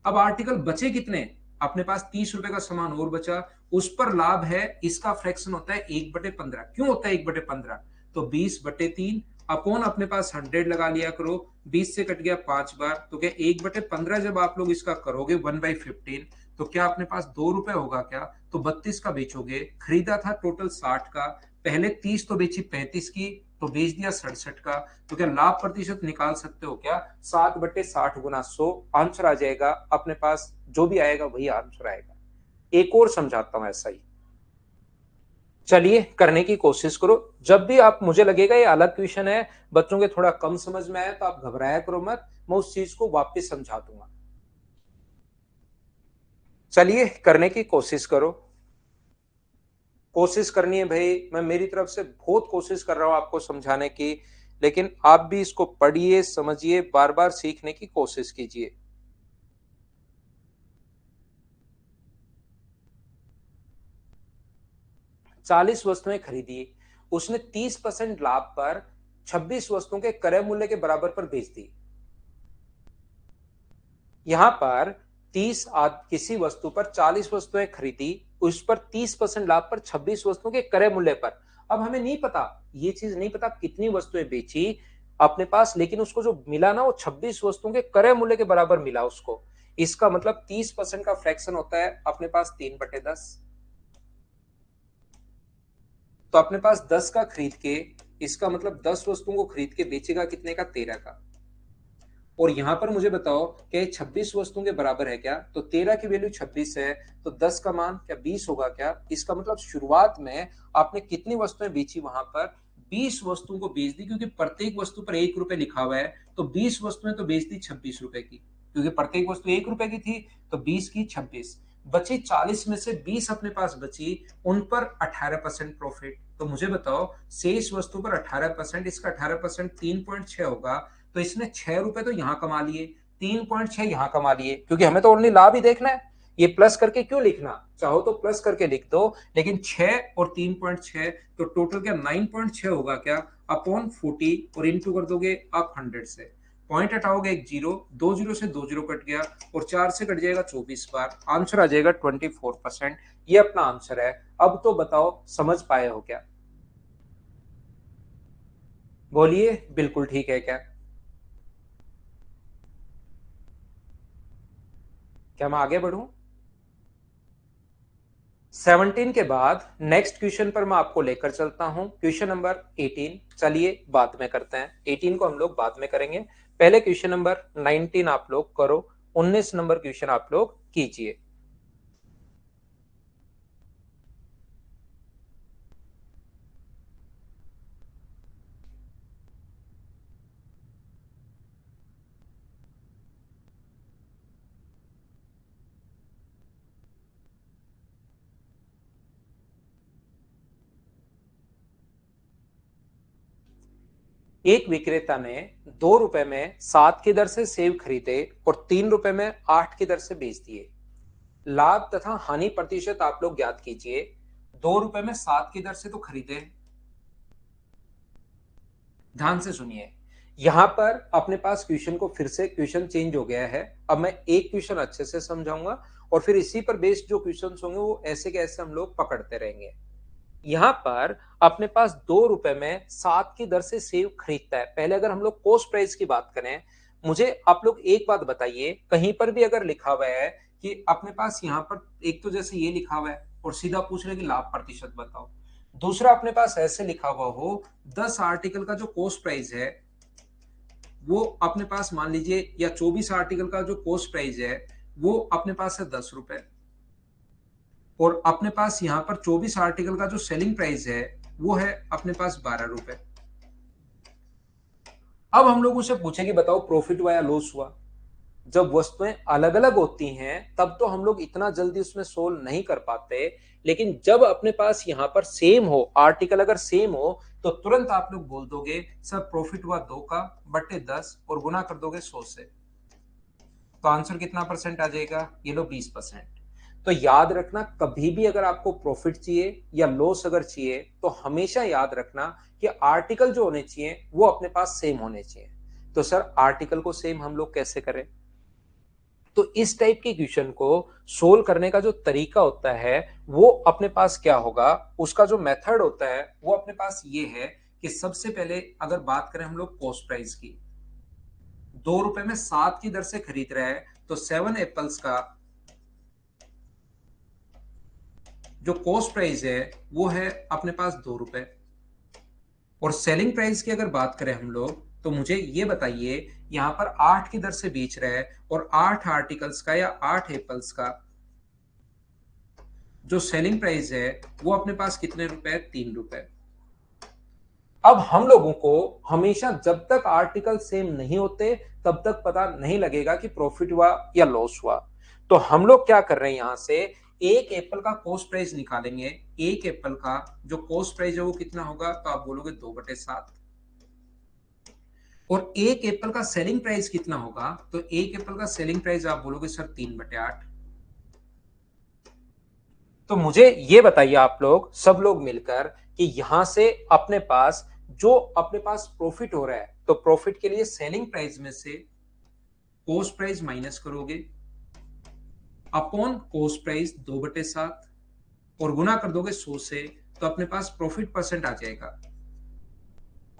अब आर्टिकल बचे कितने, अपने पास 30 रुपए का सामान और बचा, उस पर लाभ है, इसका फ्रैक्शन होता है 1/15। क्यों होता है 1/15, तो 20/3 अपॉन अपने पास 100 लगा लिया करो। 20 से कट गया 5 बार, तो क्या 1/15 जब आप लोग इसका करोगे 1/15, तो क्या अपने पास 2 रुपए होगा क्या। तो 32 का बेचोगे, खरीदा था टोटल 60 का, पहले 30 तो बेची 35 की, तो बेच दिया 67 का। तो क्या लाभ प्रतिशत निकाल सकते हो क्या, 7/60 गुना 100। आंसर आ जाएगा अपने पास, जो भी आएगा वही आंसर आएगा। एक और समझाता हूं ऐसा ही, चलिए करने की कोशिश करो। जब भी आप, मुझे लगेगा ये अलग क्वेश्चन है, बच्चों के थोड़ा कम समझ में आया, तो आप घबराया करो मत, मैं उस चीज को वापस समझा दूंगा। चलिए करने की कोशिश करो। कोशिश करनी है भाई, मैं मेरी तरफ से बहुत कोशिश कर रहा हूं आपको समझाने की, लेकिन आप भी इसको पढ़िए, समझिए, बार बार सीखने की कोशिश कीजिए। 40 वस्तुएं खरीदी, उसने 30% लाभ पर 26 वस्तुओं के क्रय मूल्य के बराबर पर बेच दी। यहां पर किसी वस्तु पर 40 वस्तुएं खरीदी, उस पर 30% लाभ पर 26 वस्तुओं के क्रय मूल्य पर। अब हमें नहीं पता, ये चीज नहीं पता कितनी वस्तुएं बेची अपने पास, लेकिन उसको जो मिला ना वो 26 वस्तुओं के क्रय मूल्य के बराबर मिला उसको। इसका मतलब 30% का फ्रैक्शन होता है अपने पास 3/10। तो अपने पास 10 का खरीद के, इसका मतलब 10 वस्तुओं को खरीद के बेचेगा कितने का, 13 का। और यहां पर मुझे बताओ कि 26 वस्तुओं के बराबर है क्या, तो 13 की वैल्यू 26 है, तो 10 का मान क्या 20 होगा क्या। इसका मतलब शुरुआत में आपने कितनी वस्तुएं बेची, वहां पर 20 वस्तुओं को बेच दी, क्योंकि प्रत्येक वस्तु पर 1 रुपए लिखा हुआ है। तो 20 वस्तुएं तो बेच दी 26 रुपए की, क्योंकि प्रत्येक वस्तु 1 रुपए की थी, तो 20 की 26 बची। 40 में से 20 अपने पास बची, उन पर 18% प्रॉफिट। तो मुझे बताओ शेष वस्तु पर 18%, इसका 18% 3.6 होगा। तो इसने 6 रुपए तो यहां कमा लिए, 3.6 यहां कमा लिए, क्योंकि हमें तो ओनली लाभ ही देखना है। ये प्लस करके क्यों लिखना, चाहो तो प्लस करके लिख दो, लेकिन 6 और 3.6, तो टोटल क्या 9.6 होगा क्या, अपॉन 40, और इंटू कर दोगे आप 100 से। पॉइंट हटाओगे एक जीरो, 2 जीरो से 2 जीरो कट गया, और 4 से कट जाएगा 24 बार, आंसर आ जाएगा 24%। ये अपना आंसर है। अब तो बताओ समझ पाए हो क्या, बोलिए बिल्कुल ठीक है क्या। क्या मैं आगे बढ़ूं। 17 के बाद नेक्स्ट क्वेश्चन पर मैं आपको लेकर चलता हूं, क्वेश्चन नंबर 18। चलिए बाद में करते हैं, 18 को हम लोग बाद में करेंगे। पहले क्वेश्चन नंबर 19 आप लोग करो, 19 नंबर क्वेश्चन आप लोग कीजिए। एक विक्रेता ने 2 रुपए में 7 की दर से सेब खरीदे और 3 रुपए में 8 की दर से बेच दिए। लाभ तथा हानि प्रतिशत आप लोग ज्ञात कीजिए। 2 रुपए में 7 की दर से तो खरीदे। ध्यान से सुनिए, यहां पर अपने पास क्वेश्चन को फिर से क्वेश्चन चेंज हो गया है। अब मैं एक क्वेश्चन अच्छे से समझाऊंगा और फिर इसी पर बेस्ड जो क्वेश्चन होंगे वो ऐसे के ऐसे हम लोग पकड़ते रहेंगे। यहाँ पर अपने पास 2 रुपए में 7 की दर से सेब खरीदता है। पहले अगर हम लोग कॉस्ट प्राइस की बात करें, मुझे आप लोग एक बात बताइए, कहीं पर भी अगर लिखा हुआ है कि अपने पास यहाँ पर एक तो जैसे ये लिखा हुआ है और सीधा पूछ रहे कि लाभ प्रतिशत बताओ, दूसरा अपने पास ऐसे लिखा हुआ हो 10 आर्टिकल का जो कॉस्ट प्राइस है वो अपने पास मान लीजिए, या 24 आर्टिकल का जो कॉस्ट प्राइस है वो अपने पास है 10 रुपए, और अपने पास यहाँ पर 24 आर्टिकल का जो सेलिंग प्राइस है वो है अपने पास 12 रुपए। अब हम लोग उसे पूछे कि बताओ प्रॉफिट हुआ या लॉस हुआ। जब वस्तुएं अलग अलग होती हैं तब तो हम लोग इतना जल्दी उसमें सोल्व नहीं कर पाते, लेकिन जब अपने पास यहाँ पर सेम हो, आर्टिकल अगर सेम हो, तो तुरंत आप लोग बोल दोगे सर प्रॉफिट हुआ 2 का बटे 10 और गुना कर दोगे 100 से। तो आंसर कितना परसेंट आ जाएगा, ये लो 20%। तो याद रखना, कभी भी अगर आपको प्रॉफिट चाहिए या लॉस अगर चाहिए तो हमेशा याद रखना कि आर्टिकल जो होने चाहिए वो अपने पास सेम होने चाहिए। तो सर आर्टिकल को सेम हम लोग कैसे करें? तो इस टाइप के क्वेश्चन को सोल्व करने का जो तरीका होता है वो अपने पास क्या होगा, उसका जो मेथड होता है वो अपने पास ये है कि सबसे पहले अगर बात करें हम लोग कॉस्ट प्राइस की, 2 रुपए में 7 की दर से खरीद रहे हैं तो 7 एप्पल्स का जो कॉस्ट प्राइस है वो है अपने पास 2 रुपए। और सेलिंग प्राइस की अगर बात करें हम लोग तो मुझे ये बताइए, यहां पर 8 की दर से बेच रहे हैं और 8 आर्टिकल्स का या 8 एप्पल्स का जो सेलिंग प्राइस है वो अपने पास कितने रुपए? 3 रुपए। अब हम लोगों को हमेशा जब तक आर्टिकल सेम नहीं होते तब तक पता नहीं लगेगा कि प्रॉफिट हुआ या लॉस हुआ। तो हम लोग क्या कर रहे हैं, यहां से एक एप्पल का कॉस्ट प्राइस निकालेंगे। एक एप्पल का जो कॉस्ट प्राइस है वो कितना होगा, तो आप बोलोगे 2/7। और एक एप्पल का सेलिंग प्राइस कितना होगा, तो एक एप्पल का सेलिंग प्राइस आप बोलोगे सर 3/8। तो मुझे ये बताइए आप लोग सब लोग मिलकर कि यहां से अपने पास जो अपने पास प्रॉफिट हो रहा है, तो प्रॉफिट के लिए सेलिंग प्राइस में से कॉस्ट प्राइस माइनस करोगे अपॉन कॉस्ट प्राइस 2/7 और गुना कर दोगे 100 से, तो अपने पास प्रॉफिट परसेंट आ जाएगा।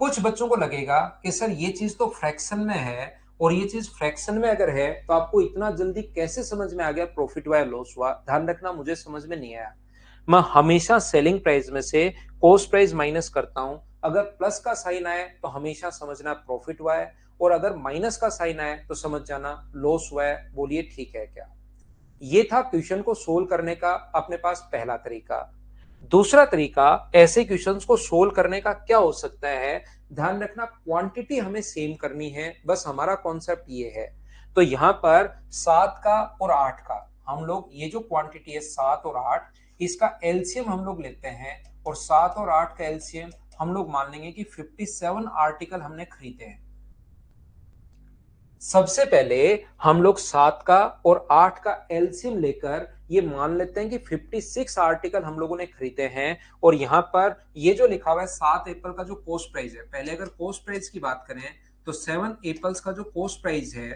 कुछ बच्चों को लगेगा कि सर ये चीज तो फ्रैक्शन में है, और ये चीज फ्रैक्शन में अगर है तो आपको इतना जल्दी कैसे समझ में आ गया प्रॉफिट हुआ या लॉस हुआ? ध्यान रखना, मुझे समझ में नहीं आया। मैं हमेशा सेलिंग प्राइस में से कॉस्ट प्राइस माइनस करता हूं। अगर प्लस का साइन आए तो हमेशा समझना प्रॉफिट हुआ है, और अगर माइनस का साइन आए तो समझ जाना लॉस हुआ है। बोलिए ठीक है क्या? ये था क्वेश्चन को सोल्व करने का अपने पास पहला तरीका। दूसरा तरीका ऐसे क्वेश्चंस को सोल्व करने का क्या हो सकता है? ध्यान रखना, क्वांटिटी हमें सेम करनी है, बस हमारा कॉन्सेप्ट ये है। तो यहां पर 7 का और 8 का हम लोग, ये जो क्वांटिटी है 7 और 8, इसका एलसीएम हम लोग लेते हैं, और 7 और 8 का एलसीएम हम लोग मान लेंगे कि 57 आर्टिकल हमने खरीदे हैं। सबसे पहले हम लोग 7 का और 8 का एलसीएम लेकर ये मान लेते हैं कि 56 आर्टिकल हम लोगों ने खरीदे हैं। और यहां पर ये जो लिखा हुआ है 7 एप्पल का जो कॉस्ट प्राइस है, पहले अगर कॉस्ट प्राइस की बात करें तो 7 एप्पल्स का जो कॉस्ट प्राइस है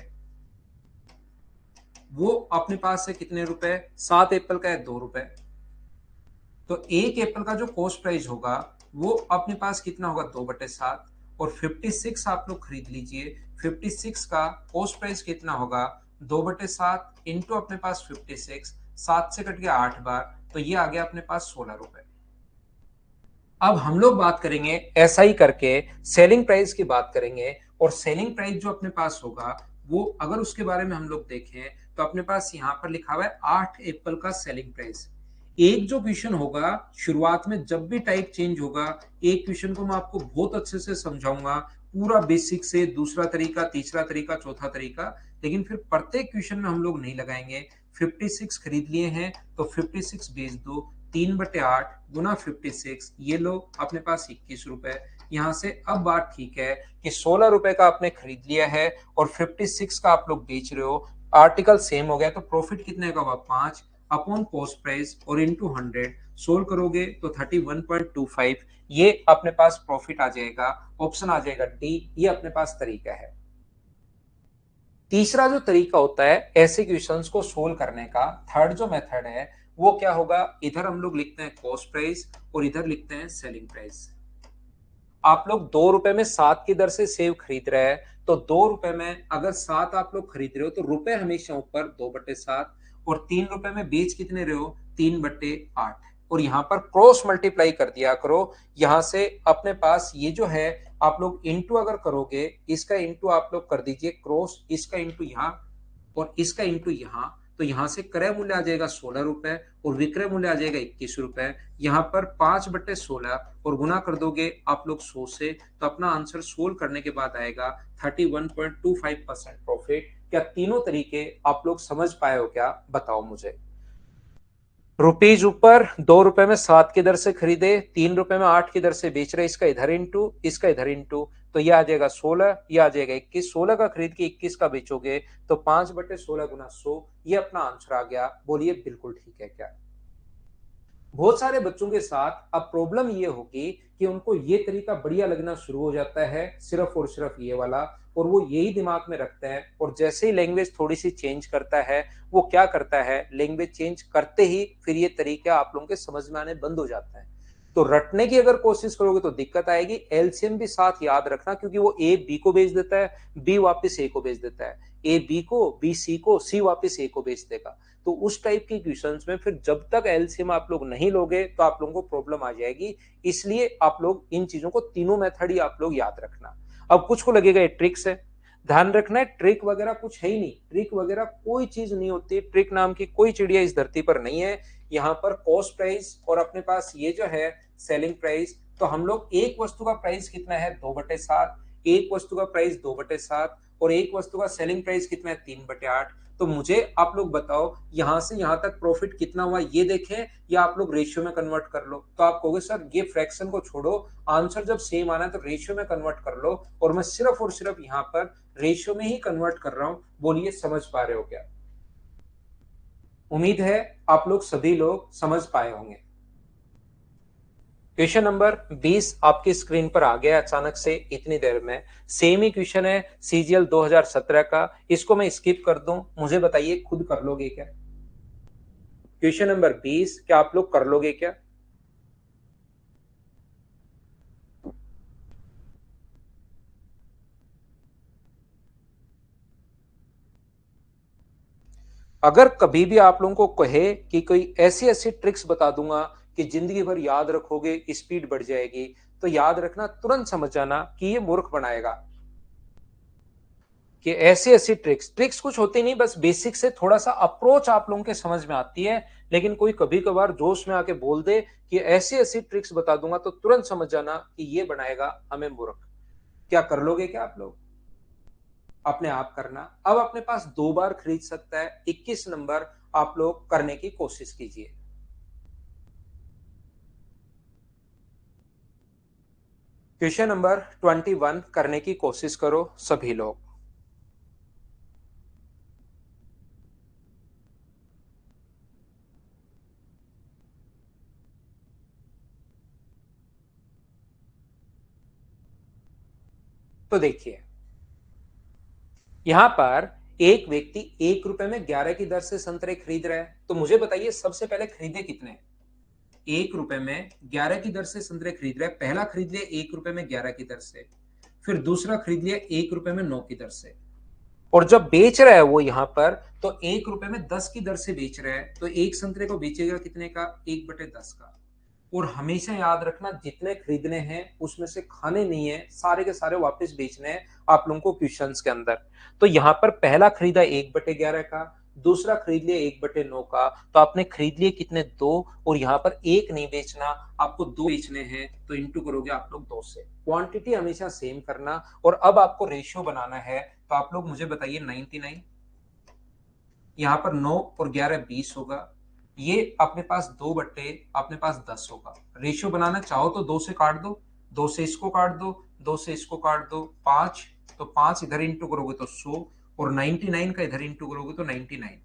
वो अपने पास है कितने रुपए? 7 एप्पल का है 2 रुपए। तो एक एप्पल का जो कॉस्ट प्राइस होगा वो अपने पास कितना होगा? 2/7। और 56 आप लोग खरीद लीजिए, 56 का कॉस्ट प्राइस कितना होगा? 2/7 इंटू अपने पास 56, 7 से कट गया 8 बार, तो ये आ गया अपने पास 16 रुपए। अब हम लोग बात करेंगे ऐसा ही करके सेलिंग प्राइस की बात करेंगे। और सेलिंग प्राइस जो अपने पास होगा वो अगर उसके बारे में हम लोग देखें तो अपने पास यहाँ पर लिखा हुआ है 8 एप्पल का सेलिंग प्राइस। एक जो क्वेश्चन होगा शुरुआत में, जब भी टाइप चेंज होगा, एक क्वेश्चन को मैं आपको बहुत अच्छे से समझाऊंगा, पूरा बेसिक से, दूसरा तरीका, तीसरा तरीका, चौथा तरीका, लेकिन फिर प्रत्येक क्वेश्चन में हम लोग नहीं लगाएंगे। 56 खरीद लिए हैं तो 56 बेच दो, 3/8 गुना 56, ये लो अपने पास 21 रुपए। यहाँ से अब बात ठीक है कि 16 रुपए का आपने खरीद लिया है और 56 का आप लोग बेच रहे हो, आर्टिकल सेम हो गया, तो प्रॉफिट कितने का हुआ 5 अपॉन कॉस्ट प्राइस और इनटू 100 सोल्व करोगे तो 31.25, ये अपने पास प्रॉफिट आ जाएगा, ऑप्शन आ जाएगा डी, ये अपने पास तरीका है। तीसरा जो तरीका होता है ऐसे क्वेश्चंस को सोल्व करने का, थर्ड जो मेथड है वो क्या होगा, इधर हम लोग लिखते हैं कॉस्ट प्राइस और इधर लिखते हैं सेलिंग प्राइस। आप लोग 2 रुपए में 7 की दर से सेव खरीद रहे हैं, तो 2 रुपए में अगर 7 आप लोग खरीद रहे हो तो रुपए हमेशा ऊपर 2/7, और 3 रुपए में बेच कितने रहे हो 3/8, और यहाँ पर क्रॉस मल्टीप्लाई कर दिया करो। यहाँ से अपने पास ये जो है आप लोग इंटू अगर करोगे, इसका इंटू आप लोग कर दीजिए क्रॉस, इसका इंटू यहाँ और इसका इंटू यहाँ, तो यहाँ से क्रय मूल्य आ जाएगा 16 रुपए और विक्रय मूल्य आ जाएगा 21 रुपए। यहाँ पर 5/16 और गुना कर दोगे आप लोग 100 से, तो अपना आंसर सोल्व करने के बाद आएगा 31.25% प्रॉफिट। क्या तीनों तरीके आप लोग समझ पाए हो क्या, बताओ मुझे। रुपीज ऊपर 2 रुपए में 7 की दर से खरीदे, 3 रुपए में 8 की दर से बेच रहे, इसका इधर इंटू इसका इधर इंटू, तो ये आ जाएगा 16, ये आ जाएगा 21, 16 का खरीद के 21 का बेचोगे तो 5/16 गुना 100, ये अपना आंसर आ गया। बोलिए बिल्कुल ठीक है क्या। बहुत सारे बच्चों के साथ अब प्रॉब्लम ये होगी कि उनको ये तरीका बढ़िया लगना शुरू हो जाता है, सिर्फ और सिर्फ ये वाला, और वो यही दिमाग में रखते हैं, और जैसे ही लैंग्वेज थोड़ी सी चेंज करता है, वो क्या करता है, लैंग्वेज चेंज करते ही फिर ये तरीका आप लोगों के समझ में आने बंद हो जाता है। तो रटने की अगर कोशिश करोगे तो दिक्कत आएगी। एलसीएम भी साथ याद रखना, क्योंकि वो ए बी को बेच देता है, बी वापस ए को बेच देता है, ए बी को, बी सी को, सी वापस ए को बेच देगा। तो उस टाइप की क्वेश्चंस में फिर जब तक एलसीएम आप लोग नहीं लोगे तो आप लोगों को प्रॉब्लम आ जाएगी। इसलिए आप लोग इन चीजों को, तीनों मेथड ही आप लोग याद रखना। अब कुछ को लगेगा ये ट्रिक्स है, ध्यान रखना है ट्रिक वगैरह कुछ है ही नहीं, ट्रिक वगैरह कोई चीज नहीं होती, ट्रिक नाम की कोई चिड़िया इस धरती पर नहीं है। यहाँ पर कॉस्ट प्राइस और अपने पास ये जो है सेलिंग प्राइस, तो हम लोग एक वस्तु का प्राइस कितना है 2/7, एक वस्तु का प्राइस 2/7 और एक वस्तु का सेलिंग प्राइस कितना है 3/8। तो मुझे आप लोग बताओ यहां से यहां तक प्रॉफिट कितना हुआ ये देखें, या आप लोग रेशियो में कन्वर्ट कर लो। तो आप कहोगे सर ये फ्रैक्शन को छोड़ो, आंसर जब सेम आना है तो रेशियो में कन्वर्ट कर लो, और मैं सिर्फ और सिर्फ यहाँ पर रेशियो में ही कन्वर्ट कर रहा हूं। बोलिए समझ पा रहे हो क्या। उम्मीद है आप लोग सभी लोग समझ पाए होंगे। क्वेश्चन नंबर 20 आपकी स्क्रीन पर आ गया अचानक से इतनी देर में। सेम ही क्वेश्चन है सीजीएल 2017 का, इसको मैं स्किप कर दूं, मुझे बताइए खुद कर लोगे क्या। क्वेश्चन नंबर 20 क्या आप लोग कर लोगे क्या। अगर कभी भी आप लोगों को कहे कि कोई ऐसी ऐसी ट्रिक्स बता दूंगा कि जिंदगी भर याद रखोगे, स्पीड बढ़ जाएगी, तो याद रखना, तुरंत समझ जाना कि ये मूर्ख बनाएगा। कि ऐसी ऐसी ट्रिक्स ट्रिक्स कुछ होती नहीं, बस बेसिक से थोड़ा सा अप्रोच आप लोगों के समझ में आती है, लेकिन कोई कभी कभार जोश में आके बोल दे कि ऐसी ऐसी ट्रिक्स बता दूंगा, तो तुरंत समझ जाना कि ये बनाएगा हमें मूर्ख। क्या कर लोगे क्या आप लोग। अपने आप करना। अब अपने पास 2 बार खरीद सकता है, 21 नंबर आप लोग करने की कोशिश कीजिए। क्वेश्चन नंबर 21 करने की कोशिश करो सभी लोग। तो देखिए यहां पर एक व्यक्ति 1 रुपए में 11 की दर से संतरे खरीद रहा है, तो मुझे बताइए सबसे पहले खरीदे कितने। 1 रुपए में 11 की दर से संतरे खरीद रहा है, पहला खरीद लिया 1 रुपए में 11 की दर से, फिर दूसरा खरीद लिया 1 रुपए में 9 की दर से, और जब बेच रहा है वो यहां पर तो 1 रुपए में 10 की दर से बेच रहा है, तो एक संतरे को बेचेगा कितने का 1/10 का। और हमेशा याद रखना जितने खरीदने हैं उसमें से खाने नहीं है, सारे के सारे वापस बेचने हैं आप लोगों को क्वेश्चंस के अंदर। तो यहाँ पर पहला खरीदा 1/11 का, दूसरा खरीद लिया 1/9 का, तो आपने खरीद लिए कितने 2, और यहाँ पर एक नहीं बेचना, आपको 2 बेचने हैं, तो इंटू करोगे आप लोग 2 से। क्वांटिटी हमेशा सेम करना, और अब आपको रेशियो बनाना है, तो आप लोग मुझे बताइए 99, यहाँ पर 9 और 11 20 होगा, ये अपने पास 2/10 होगा। रेशियो बनाना चाहो तो 2 से काट दो, 2 से इसको काट दो, 2 से इसको काट दो, 5, तो 5 इधर इंटू करोगे तो 100, और 99 का इधर इंटू करोगे तो 99।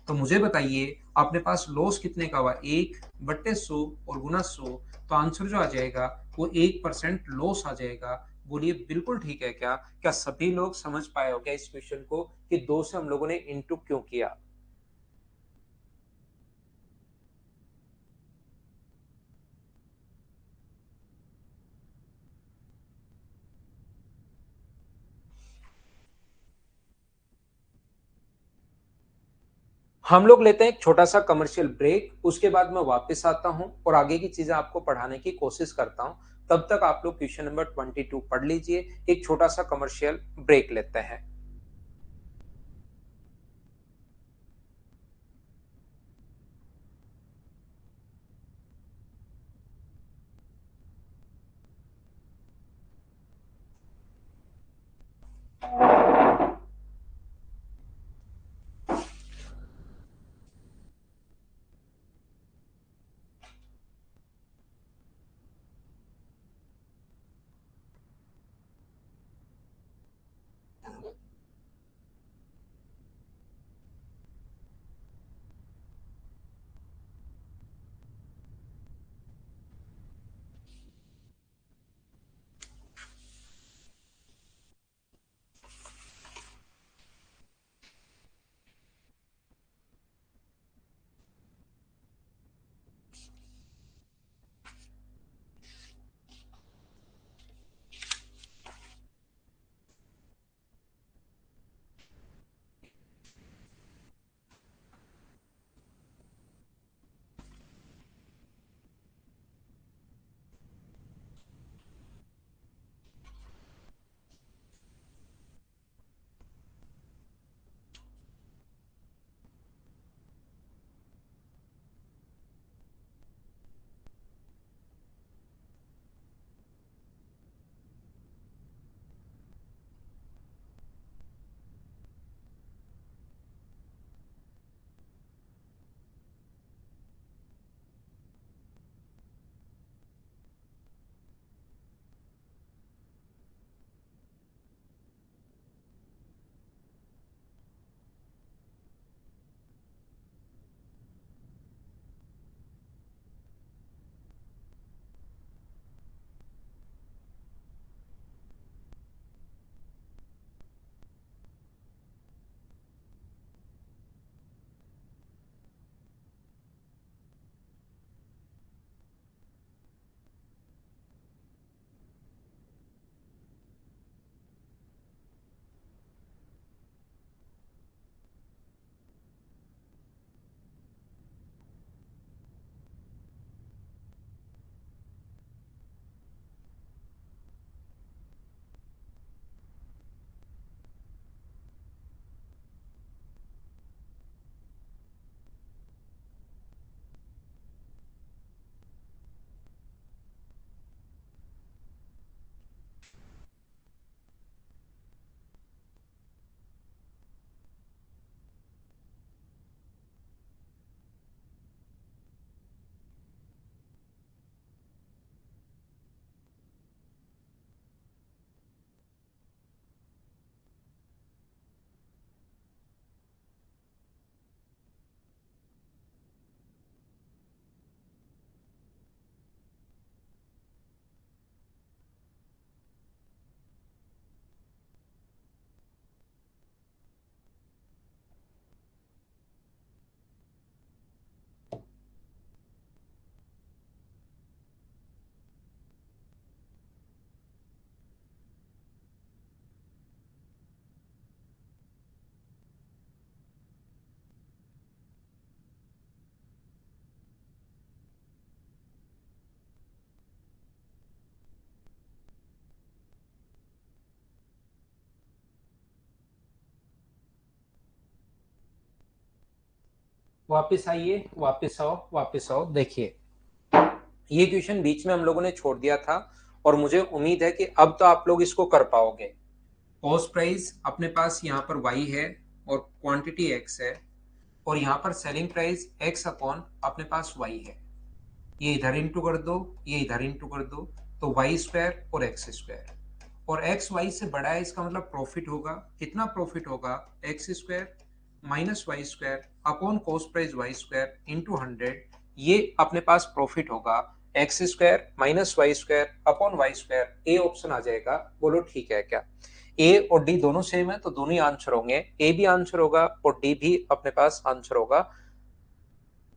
तो मुझे बताइए अपने पास लॉस कितने का हुआ, 1/100 और गुना 100, तो आंसर जो आ जाएगा वो 1% लॉस आ जाएगा। बोलिए बिल्कुल ठीक है क्या? क्या सभी लोग समझ पाए हो क्या इस क्वेश्चन को कि 2 से हम लोगों ने इंटू क्यों किया? हम लोग लेते हैं एक छोटा सा कमर्शियल ब्रेक, उसके बाद मैं वापस आता हूं और आगे की चीजें आपको पढ़ाने की कोशिश करता हूं। तब तक आप लोग क्वेश्चन नंबर 22 पढ़ लीजिए। एक छोटा सा कमर्शियल ब्रेक लेते हैं। वापस आइए, वापस आओ, वापस आओ। देखिए ये क्वेश्चन बीच में हम लोगों ने छोड़ दिया था, और मुझे उम्मीद है कि अब तो आप लोग इसको कर पाओगे। कॉस्ट प्राइस अपने पास यहाँ पर y है और क्वांटिटी x है, और यहाँ पर सेलिंग प्राइस x अपॉन अपने पास y है। ये इधर इंटू कर दो, ये इधर इंटू कर दो, तो वाई स्क्वायर और एक्स स्क्वायर, और एक्स वाई से बड़ा है, इसका मतलब प्रॉफिट होगा। कितना प्रॉफिट होगा? X square minus y square upon cost price y square into 100। ये अपने पास प्रॉफिट होगा x square minus y square upon y square. A option आ जाएगा। बोलो ठीक है क्या? ए और डी दोनों सेम है तो दोनों ही आंसर होंगे। ए भी आंसर होगा और डी भी अपने पास आंसर होगा।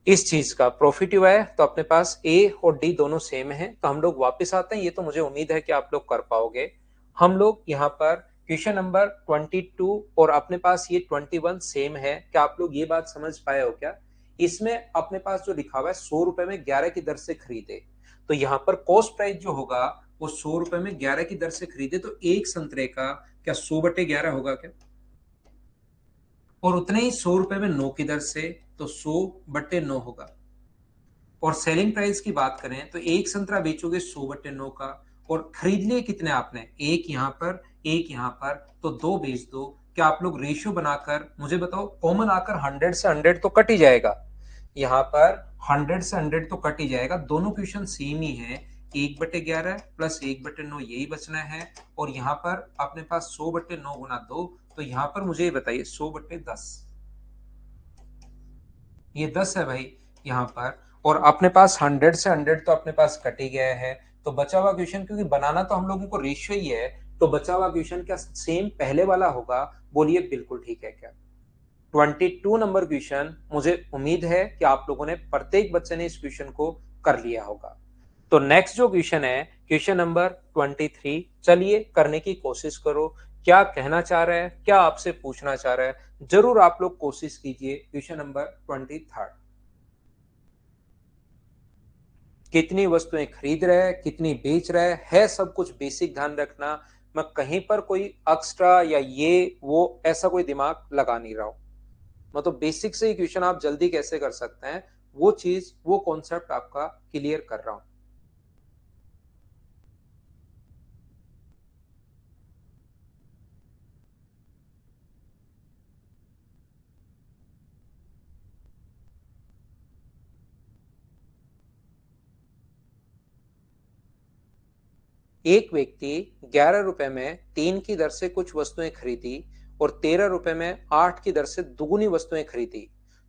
इस चीज का प्रॉफिट हुआ है तो अपने पास ए और डी दोनों सेम है। तो हम लोग वापस आते हैं। ये तो मुझे उम्मीद है कि आप लोग कर पाओगे। हम लोग यहाँ पर क्वेश्चन नंबर 22 और अपने पास ये 21 सेम है। क्या आप लोग ये बात समझ पाए हो क्या? इसमें अपने पास जो लिखा हुआ है 100 रुपए में 11 की दर से खरीदे, तो यहाँ पर कॉस्ट प्राइस जो होगा वो 100 रुपए में 11 की दर से खरीदे, तो एक संतरे का क्या 100/11 होगा क्या? और उतने ही 100 रुपए में 9 की दर से, तो 100/9 होगा। और सेलिंग प्राइस की बात करें तो एक संतरा बेचोगे 100/9 का, और खरीद लिए कितने आपने? एक यहाँ पर, एक यहाँ पर, तो दो बेच दो। क्या आप लोग रेशियो बनाकर मुझे बताओ? कॉमन आकर 100 से 100 तो कट ही जाएगा। यहाँ पर 100 से 100 तो कट ही जाएगा। दोनों क्वेश्चन सेम ही है। 1/11 प्लस 1/9 यही बचना है। और यहाँ पर अपने पास 100/9 गुना 2, तो यहाँ पर मुझे ये बताइए 100/10, ये 10 है भाई यहाँ पर। और अपने पास 100 से 100 तो अपने पास कट ही गया है। तो बचा हुआ क्वेश्चन, क्योंकि बनाना तो हम लोगों को रेशियो ही है, तो बचा हुआ क्वेश्चन क्या सेम पहले वाला होगा? बोलिए बिल्कुल ठीक है क्या? 22 नंबर क्वेश्चन, मुझे उम्मीद है कि आप लोगों ने, प्रत्येक बच्चे ने इस क्वेश्चन को कर लिया होगा। तो नेक्स्ट जो क्वेश्चन है क्वेश्चन नंबर 23, चलिए करने की कोशिश करो। क्या कहना चाह रहा है, क्या आपसे पूछना चाह रहा है, जरूर आप लोग कोशिश कीजिए। क्वेश्चन नंबर 23, कितनी वस्तुएं खरीद रहा है, कितनी बेच रहा है सब कुछ बेसिक ध्यान रखना। मैं कहीं पर कोई एक्स्ट्रा या ये वो ऐसा कोई दिमाग लगा नहीं रहा हूं। मतलब बेसिक से ही क्वेश्चन आप जल्दी कैसे कर सकते हैं, वो चीज, वो कॉन्सेप्ट आपका क्लियर कर रहा हूं। एक व्यक्ति 11 रुपए में 3 की दर से कुछ वस्तुएं खरीदी और 13 रुपए में 8 की दर से दुगुनी वस्तुएं खरीदी।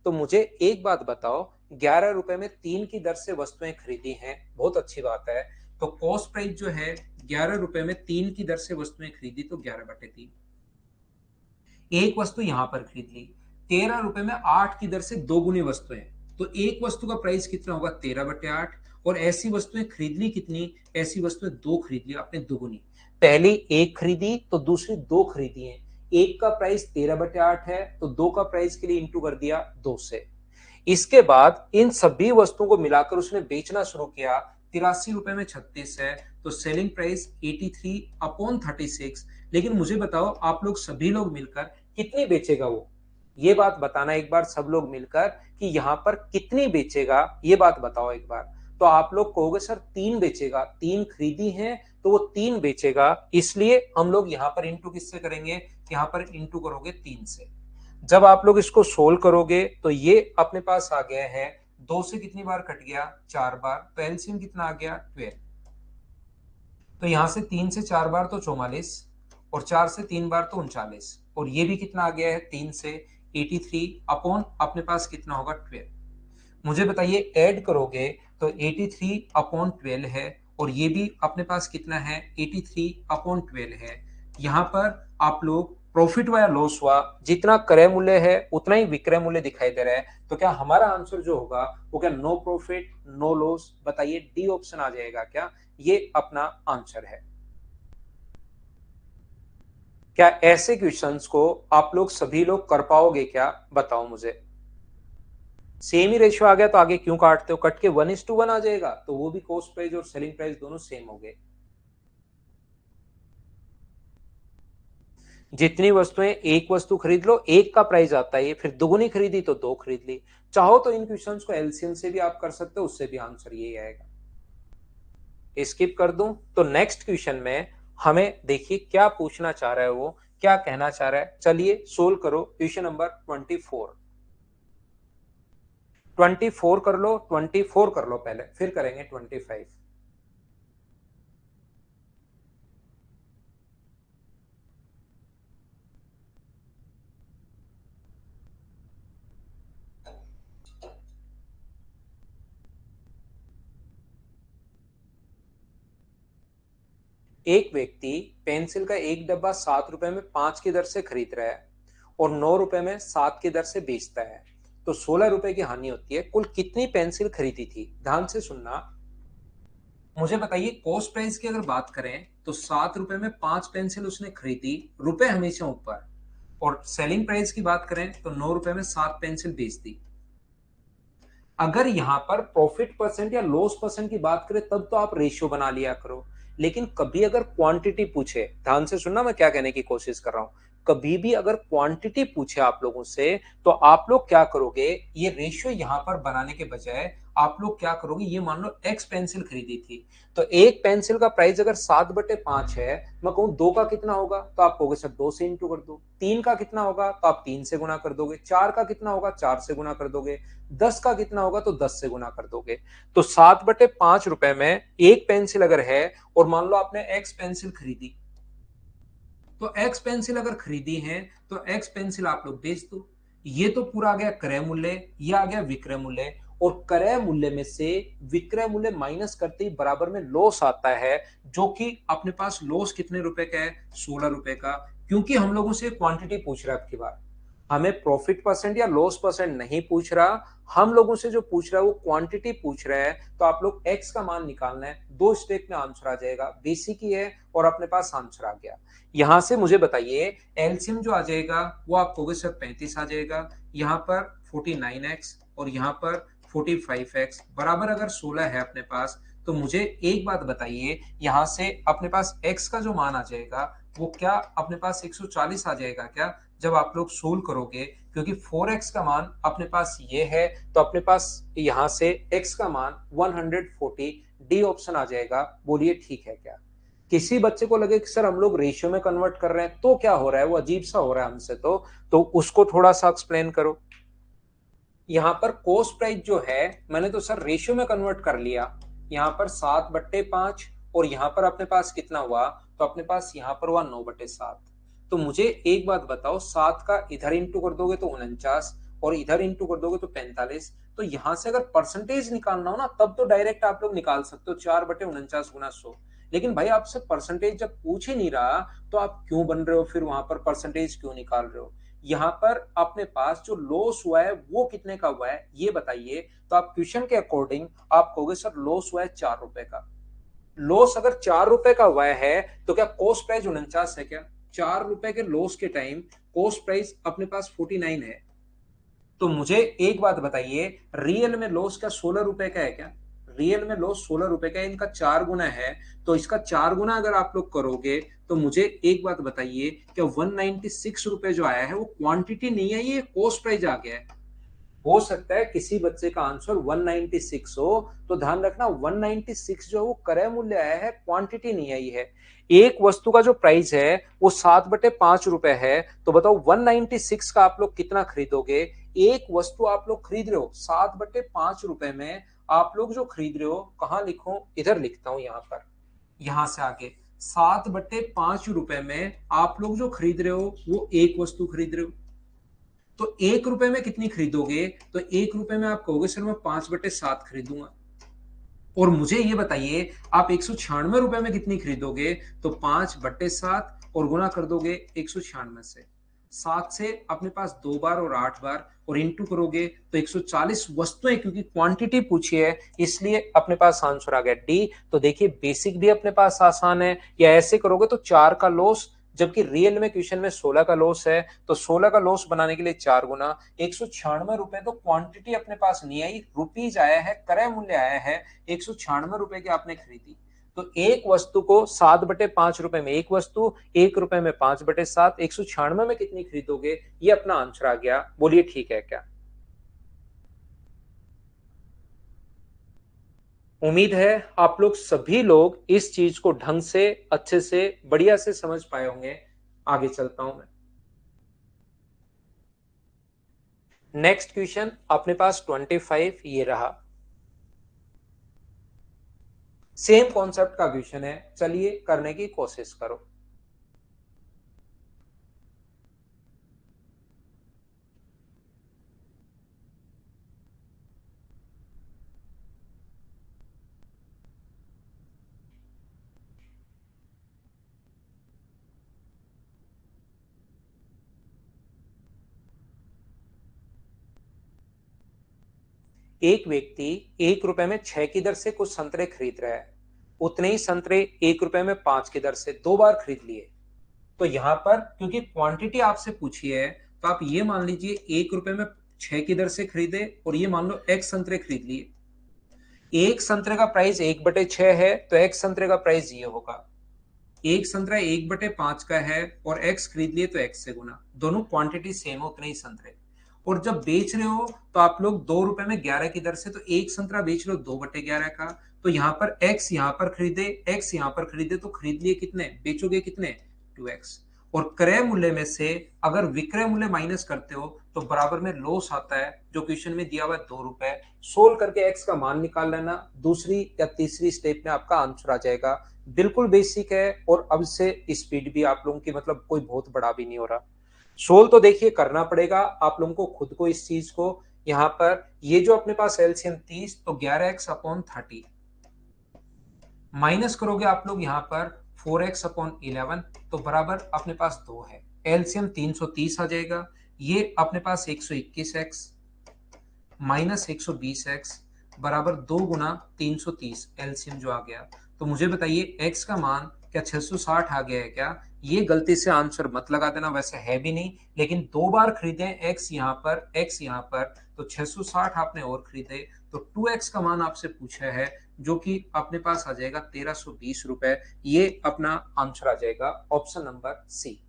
तो मुझे एक बात बताओ, 11 रुपए में 3 की दर से वस्तुएं खरीदी हैं, बहुत अच्छी बात है। तो कॉस्ट प्राइस जो है 11 रुपए में 3 की दर से वस्तुएं खरीदी, तो 11/3। एक वस्तु यहां पर खरीद ली, 13 रुपए में 8 की दर से दोगुनी वस्तुएं, तो एक वस्तु का प्राइस कितना होगा? 13/8। और ऐसी वस्तुएं खरीद ली कितनी? ऐसी वस्तुएं दो खरीद ली आपने, दुगुनी। पहली एक खरीदी तो दूसरी दो खरीदी है। एक का प्राइस 13/8 है तो दो का प्राइस के लिए इंटू कर दिया 2 से। इसके बाद इन सभी वस्तुओं को मिलाकर उसने बेचना शुरू किया। 83 रुपए में 36 है, तो सेलिंग प्राइस 83/36। लेकिन मुझे बताओ, आप लोग सभी लोग मिलकर कितनी बेचेगा वो? ये बात बताना एक बार, सब लोग मिलकर, कि यहां पर कितनी बेचेगा, ये बात बताओ एक बार। तो आप लोग कहोगे सर 3 बेचेगा, 3 खरीदी है तो वो 3 बेचेगा, इसलिए हम लोग यहां पर इंटू किससे करेंगे? यहां पर इंटू करोगे 3 से। जब आप लोग इसको सोल्व करोगे तो ये अपने पास आ गया है, 2 से कितनी बार कट गया? 4 बार। तो एलसीएम कितना आ गया? 12। तो यहां से 3 से 4 बार तो 44, और 4 से 3 बार तो 39, और ये भी कितना आ गया है? 3 से 83 अपॉन अपने पास कितना होगा? 12। मुझे बताइए, ऐड करोगे तो 83/12 है, और ये भी अपने पास कितना है? 83/12 है। यहां पर आप लोग प्रॉफिट हुआ या लॉस हुआ, जितना क्रय मूल्य है उतना ही विक्रय मूल्य दिखाई दे रहा है। तो क्या हमारा आंसर जो होगा वो क्या नो प्रॉफिट नो लॉस? बताइए, डी ऑप्शन आ जाएगा क्या? ये अपना आंसर है। क्या ऐसे क्वेश्चंस को आप लोग सभी लोग कर पाओगे क्या? बताओ मुझे। सेम ही रेशियो आ गया तो आगे क्यों काटते हो? कट के 1:1 आ जाएगा, तो वो भी कॉस्ट प्राइस और सेलिंग प्राइस दोनों सेम हो गए। जितनी वस्तुएं, एक वस्तु खरीद लो एक का प्राइस आता है, फिर दुगुनी खरीदी तो दो खरीद ली। चाहो तो इन क्वेश्चंस को एलसीएम से भी आप कर सकते हो, उससे भी आंसर यही आएगा। स्किप कर दूं तो नेक्स्ट क्वेश्चन में हमें देखिए क्या पूछना चाह रहा है, वो क्या कहना चाह रहा है। चलिए सोल्व करो क्वेश्चन नंबर 24। 24 कर लो, 24 कर लो पहले, फिर करेंगे 25। एक व्यक्ति पेंसिल का एक डब्बा 7 रुपए में 5 की दर से खरीद रहा है और 9 रुपए में 7 की दर से बेचता है, तो 16 रुपए की हानि होती है। कुल कितनी पेंसिल खरीदी थी? ध्यान से सुनना। मुझे बताइए, कॉस्ट प्राइस की अगर बात करें तो 7 रुपए में 5 पेंसिल उसने खरीदी, रुपए हमेशा ऊपर। और सेलिंग प्राइस की बात करें तो 9 रुपए में 7 पेंसिल बेच दी। अगर यहां पर प्रॉफिट परसेंट या लॉस परसेंट की बात करें तब तो आप रेशियो बना लिया करो। लेकिन कभी अगर क्वांटिटी पूछे, ध्यान से सुनना मैं क्या कहने की कोशिश कर रहा हूं, कभी भी अगर क्वांटिटी पूछे आप लोगों से तो आप लोग क्या करोगे, ये रेशियो यहां पर बनाने के बजाय आप लोग क्या करोगे, ये मान लो एक्स पेंसिल खरीदी थी, तो एक पेंसिल का प्राइस अगर 7/5 है, मैं कहूं दो का कितना होगा तो आप कहोगे सर 2 से इंटू कर दो, तीन का कितना होगा तो आप 3 से गुना कर दोगे, चार का कितना होगा 4 से गुना कर दोगे, 10 का कितना होगा तो 10 से गुना कर दोगे। तो 7/5 रुपए में एक पेंसिल अगर है और मान लो आपने एक्स पेंसिल खरीदी, तो एक्स पेंसिल अगर खरीदी है तो एक्स पेंसिल आप लोग बेच दो। ये तो पूरा आ गया क्रय मूल्य, ये आ गया विक्रय मूल्य। और क्रय मूल्य में से विक्रय मूल्य माइनस करते ही बराबर में लॉस आता है, जो कि अपने पास लॉस कितने रुपए का है? 16 रुपए का। क्योंकि हम लोगों से क्वांटिटी पूछ रहा है, आपकी बात हमें प्रॉफिट परसेंट या लॉस परसेंट नहीं पूछ रहा, हम लोगों से जो पूछ रहा है वो क्वांटिटी पूछ रहा है। तो आप लोग एक्स का मान निकालना है, दो स्टेप में आंसर आ जाएगा, बेसिक ही है और अपने पास आंसर आ गया। यहां से मुझे बताइए, एलसीएम जो आ जाएगा वो आप कहोगे सर 35 आ जाएगा, यहाँ पर 49x और यहाँ पर 45x बराबर अगर 16 है अपने पास, तो मुझे एक बात बताइए, यहां से अपने पास x का जो मान आ जाएगा वो क्या अपने पास 140 आ जाएगा क्या, जब आप लोग सोल्व करोगे? क्योंकि 4x का मान अपने पास ये है, तो अपने पास यहां से x का मान 140, डी ऑप्शन आ जाएगा। बोलिए ठीक है क्या? किसी बच्चे को लगे कि सर हम लोग रेशियो में कन्वर्ट कर रहे हैं तो क्या हो रहा है, वो अजीब सा हो रहा है हमसे, तो उसको थोड़ा सा एक्सप्लेन करो। यहाँ पर कॉस्ट प्राइस जो है, मैंने तो सर रेशियो में कन्वर्ट कर लिया। यहाँ पर 7/5 और यहाँ पर अपने पास कितना हुआ, तो अपने पास यहाँ पर हुआ 9/7। तो मुझे एक बात बताओ, 7 का इधर इंटू कर दोगे तो 49 और इधर इंटू कर दोगे तो 45। तो यहाँ से अगर परसेंटेज निकालना हो ना तब तो डायरेक्ट आप लोग निकाल सकते हो, 4/49 गुना 100। लेकिन भाई आपसे परसेंटेज जब पूछ ही नहीं रहा तो आप क्यों बन रहे हो, फिर वहां पर परसेंटेज क्यों निकाल रहे हो? यहाँ पर अपने पास जो लॉस हुआ है वो कितने का हुआ है ये बताइए। तो आप क्वेश्चन के अकॉर्डिंग आप कहोगे सर लॉस हुआ है 4 रुपए का। लॉस अगर 4 रुपए का हुआ है तो क्या कॉस्ट प्राइस 49 है क्या? 4 रुपए के लॉस के टाइम कॉस्ट प्राइस अपने पास 49 है। तो मुझे एक बात बताइए, रियल में लॉस क्या 16 रुपए का है क्या? रियल में लॉस 16 रुपए का है, इनका 4 गुना है। तो इसका 4 गुना अगर आप लोग करोगे तो मुझे एक बात बताइए, क्या 196 रुपए जो आया है वो क्वांटिटी नहीं है, ये कॉस्ट प्राइस आ गया है? हो सकता है किसी बच्चे का आंसर 196 हो, तो ध्यान रखना 196 जो है वो क्रय मूल्य आया है, क्वांटिटी नहीं आई है। एक वस्तु का जो प्राइस है वो 7/5 रुपए है, तो बताओ 196 का आप लोग कितना खरीदोगे? एक वस्तु आप लोग खरीद रहे हो 7/5 रुपए में, आप लोग जो खरीद रहे हो, कहां लिखूं, इधर लिखता हूं यहां पर, यहां से आगे 7/5 रुपए में आप लोग जो खरीद रहे हो वो एक वस्तु खरीद रहे हो। तो 1 रुपए में कितनी खरीदोगे? तो 1 रुपए में आप कहोगे सर मैं 5/7 खरीदूंगा। और मुझे ये बताइए, आप 196 रुपए में कितनी खरीदोगे? तो 5/7 और गुना कर दोगे 196 से, 7 से अपने पास 2 बार और 8 बार और इंटू करोगे तो 140 वस्तुएं, क्योंकि क्वांटिटी पूछी है इसलिए अपने पास आंसर आ गया डी। तो देखिए बेसिक भी अपने पास आसान है, या ऐसे करोगे तो 4 का लॉस, जबकि रियल में क्वेश्चन में 16 का लॉस है, तो 16 का लॉस बनाने के लिए 4 गुना। 196 रुपए तो क्वांटिटी अपने पास नहीं आई, रुपीज आया है, क्रय मूल्य आया है, 196 रुपए की आपने खरीदी। तो एक वस्तु को 7/5 रुपए में एक वस्तु, 1 रुपए में 5/7, 196 में कितनी खरीदोगे, ये अपना आंसर आ गया। बोलिए ठीक है क्या? उम्मीद है आप लोग सभी लोग इस चीज को ढंग से, अच्छे से, बढ़िया से समझ पाए होंगे। आगे चलता हूं मैं। नेक्स्ट क्वेश्चन अपने पास 25 ये रहा, सेम कॉन्सेप्ट का क्वेश्चन है, चलिए करने की कोशिश करो। एक व्यक्ति 1 रुपए में 6 की दर से कुछ संतरे खरीद रहा है, उतने ही संतरे 1 रुपए में 5 की दर से 2 बार खरीद लिए। तो यहां पर क्योंकि क्वांटिटी आपसे पूछी है, तो आप ये मान लीजिए 1 रुपए में 6 की दर से खरीदे और ये मान लो x संतरे खरीद लिए। एक संतरे का प्राइस 1/6 है, तो x संतरे का प्राइस ये होगा। एक संतरा 1/5 का है और x खरीद लिए तो x से गुना, दोनों क्वांटिटी सेम है, उतने ही संतरे। और जब बेच रहे हो तो आप लोग 2 रुपए में 11 की दर से, तो एक संतरा बेच रहे हो 2/11 का, तो यहाँ पर x यहाँ पर खरीदे, x यहाँ पर खरीदे, तो खरीद लिए कितने, बेचोगे कितने, 2x। और क्रय मूल्य में से अगर विक्रय मूल्य माइनस करते हो तो बराबर में लॉस आता है, जो क्वेश्चन में दिया हुआ है 2 रुपए। सोल्व करके x का मान निकाल लेना, दूसरी या तीसरी स्टेप में आपका आंसर आ जाएगा। बिल्कुल बेसिक है और अब से स्पीड भी आप लोगों की मतलब कोई बहुत बड़ा भी नहीं हो रहा। सोल्व तो देखिए करना पड़ेगा आप लोगों को खुद को इस चीज को। यहां पर ये जो अपने पास एलसीएम 30, तो 11x/30 माइनस करोगे आप लोग यहाँ पर 4x/11, तो बराबर अपने पास 2 है। एलसीएम 330 आ जाएगा। ये अपने पास 121x माइनस 120x बराबर 2 गुना 330 एलसीएम जो आ गया। तो मुझे बताइए x का मान क्या 660 आ गया है क्या? ये गलती से आंसर मत लगा देना, वैसे है भी नहीं, लेकिन 2 बार खरीदे x यहाँ पर, x यहाँ पर, तो 660 आपने और खरीदे, तो 2x का मान आपसे पूछा है, जो कि अपने पास आ जाएगा 1320 रुपए। ये अपना आंसर आ जाएगा ऑप्शन नंबर सी।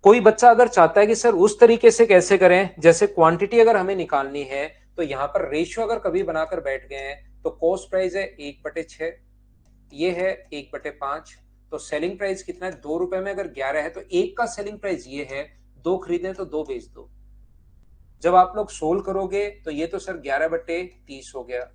कोई बच्चा अगर चाहता है कि सर उस तरीके से कैसे करें, जैसे क्वांटिटी अगर हमें निकालनी है तो यहाँ पर रेशियो अगर कभी बनाकर बैठ गए हैं, तो कॉस्ट प्राइस है 1/6, ये है 1/5, तो सेलिंग प्राइस कितना है, 2 रुपए में अगर 11 है तो एक का सेलिंग प्राइस ये है, 2 खरीदे तो 2 बेच दो। जब आप लोग सोल्व करोगे तो ये तो सर 11/30 हो गया,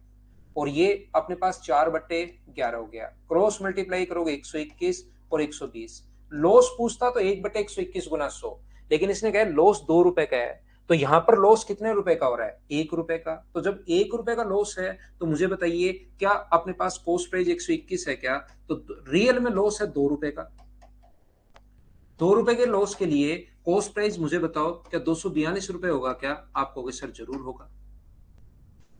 और ये अपने पास 4/11 हो गया। क्रॉस मल्टीप्लाई करोगे 121 और 120। लॉस पूछता तो 1/121 गुना 100, लेकिन इसने कहा लॉस 2 रुपए का है, तो यहां पर लॉस कितने रुपए का हो रहा है, 1 रुपए का। तो जब 1 रुपए का लॉस है तो मुझे बताइए क्या अपने पास कॉस्ट प्राइस 121 है क्या? तो रियल में लॉस है 2 रुपए का। 2 रुपए के लॉस के लिए कॉस्ट प्राइस मुझे बताओ क्या 242 रुपए होगा क्या? आप कहोगे सर जरूर होगा।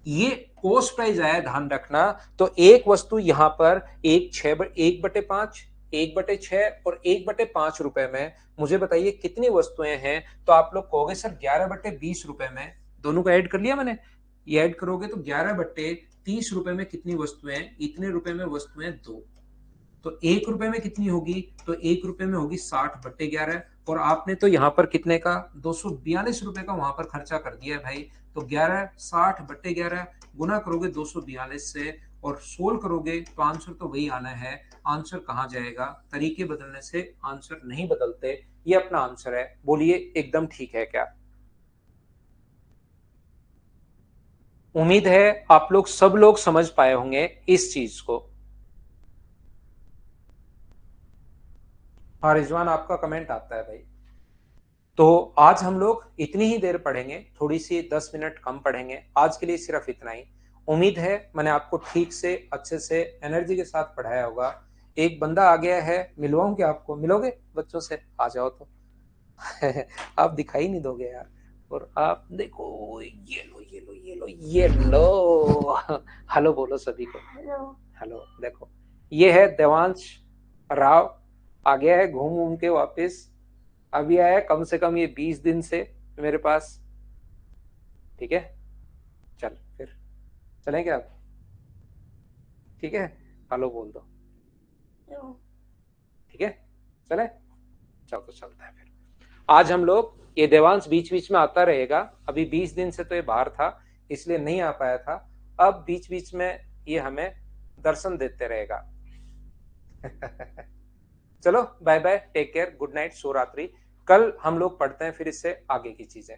ये कॉस्ट प्राइस आया, ध्यान रखना। तो एक वस्तु यहां पर 1/5, 1/6 और 1/5 रुपए में, मुझे बताइए कितनी वस्तुएं हैं? तो आप लोग कहोगे सर 11/20 रुपए में, दोनों को ऐड कर लिया मैंने, ये ऐड करोगे तो 11/30 रुपए में कितनी वस्तुएं, इतने रुपए में वस्तुएं 2। तो 1 रुपए में कितनी होगी, तो 1 रुपए में होगी 60/11। और आपने तो यहाँ पर कितने का, 242 रुपए का वहां पर खर्चा कर दिया है भाई। तो 60/11 गुना करोगे 242 से और सोल्व करोगे तो आंसर तो वही आना है। आंसर कहाँ जाएगा, तरीके बदलने से आंसर नहीं बदलते, ये अपना आंसर है। बोलिए एकदम ठीक है क्या? उम्मीद है आप लोग सब लोग समझ पाए होंगे इस चीज को। हाँ रिजवान, आपका कमेंट आता है भाई। तो आज हम लोग इतनी ही देर पढ़ेंगे, थोड़ी सी 10 मिनट कम पढ़ेंगे, आज के लिए सिर्फ इतना ही। उम्मीद है मैंने आपको ठीक से अच्छे से एनर्जी के साथ पढ़ाया होगा। एक बंदा आ गया है, मिलवाऊं क्या आपको? मिलोगे बच्चों से? आ जाओ तो। आप दिखाई नहीं दोगे यार। और आप देखो, ये लो ये लो ये लो ये लो। हेलो बोलो सभी को। Hello hello. देखो ये है देवांश राव, आ गया है घूम घूम के वापस। अभी आया कम से कम ये 20 दिन से मेरे पास। ठीक है, चल फिर चलें क्या आप? ठीक है, हेलो बोल दो। ठीक है, चले, चलो तो चलता है फिर। आज हम लोग, ये देवांश बीच बीच में आता रहेगा, अभी 20 दिन से तो ये बाहर था इसलिए नहीं आ पाया था, अब बीच बीच में ये हमें दर्शन देते रहेगा। चलो bye bye, take care, good night, शुभ रात्रि। कल हम लोग पढ़ते हैं फिर इससे आगे की चीजें।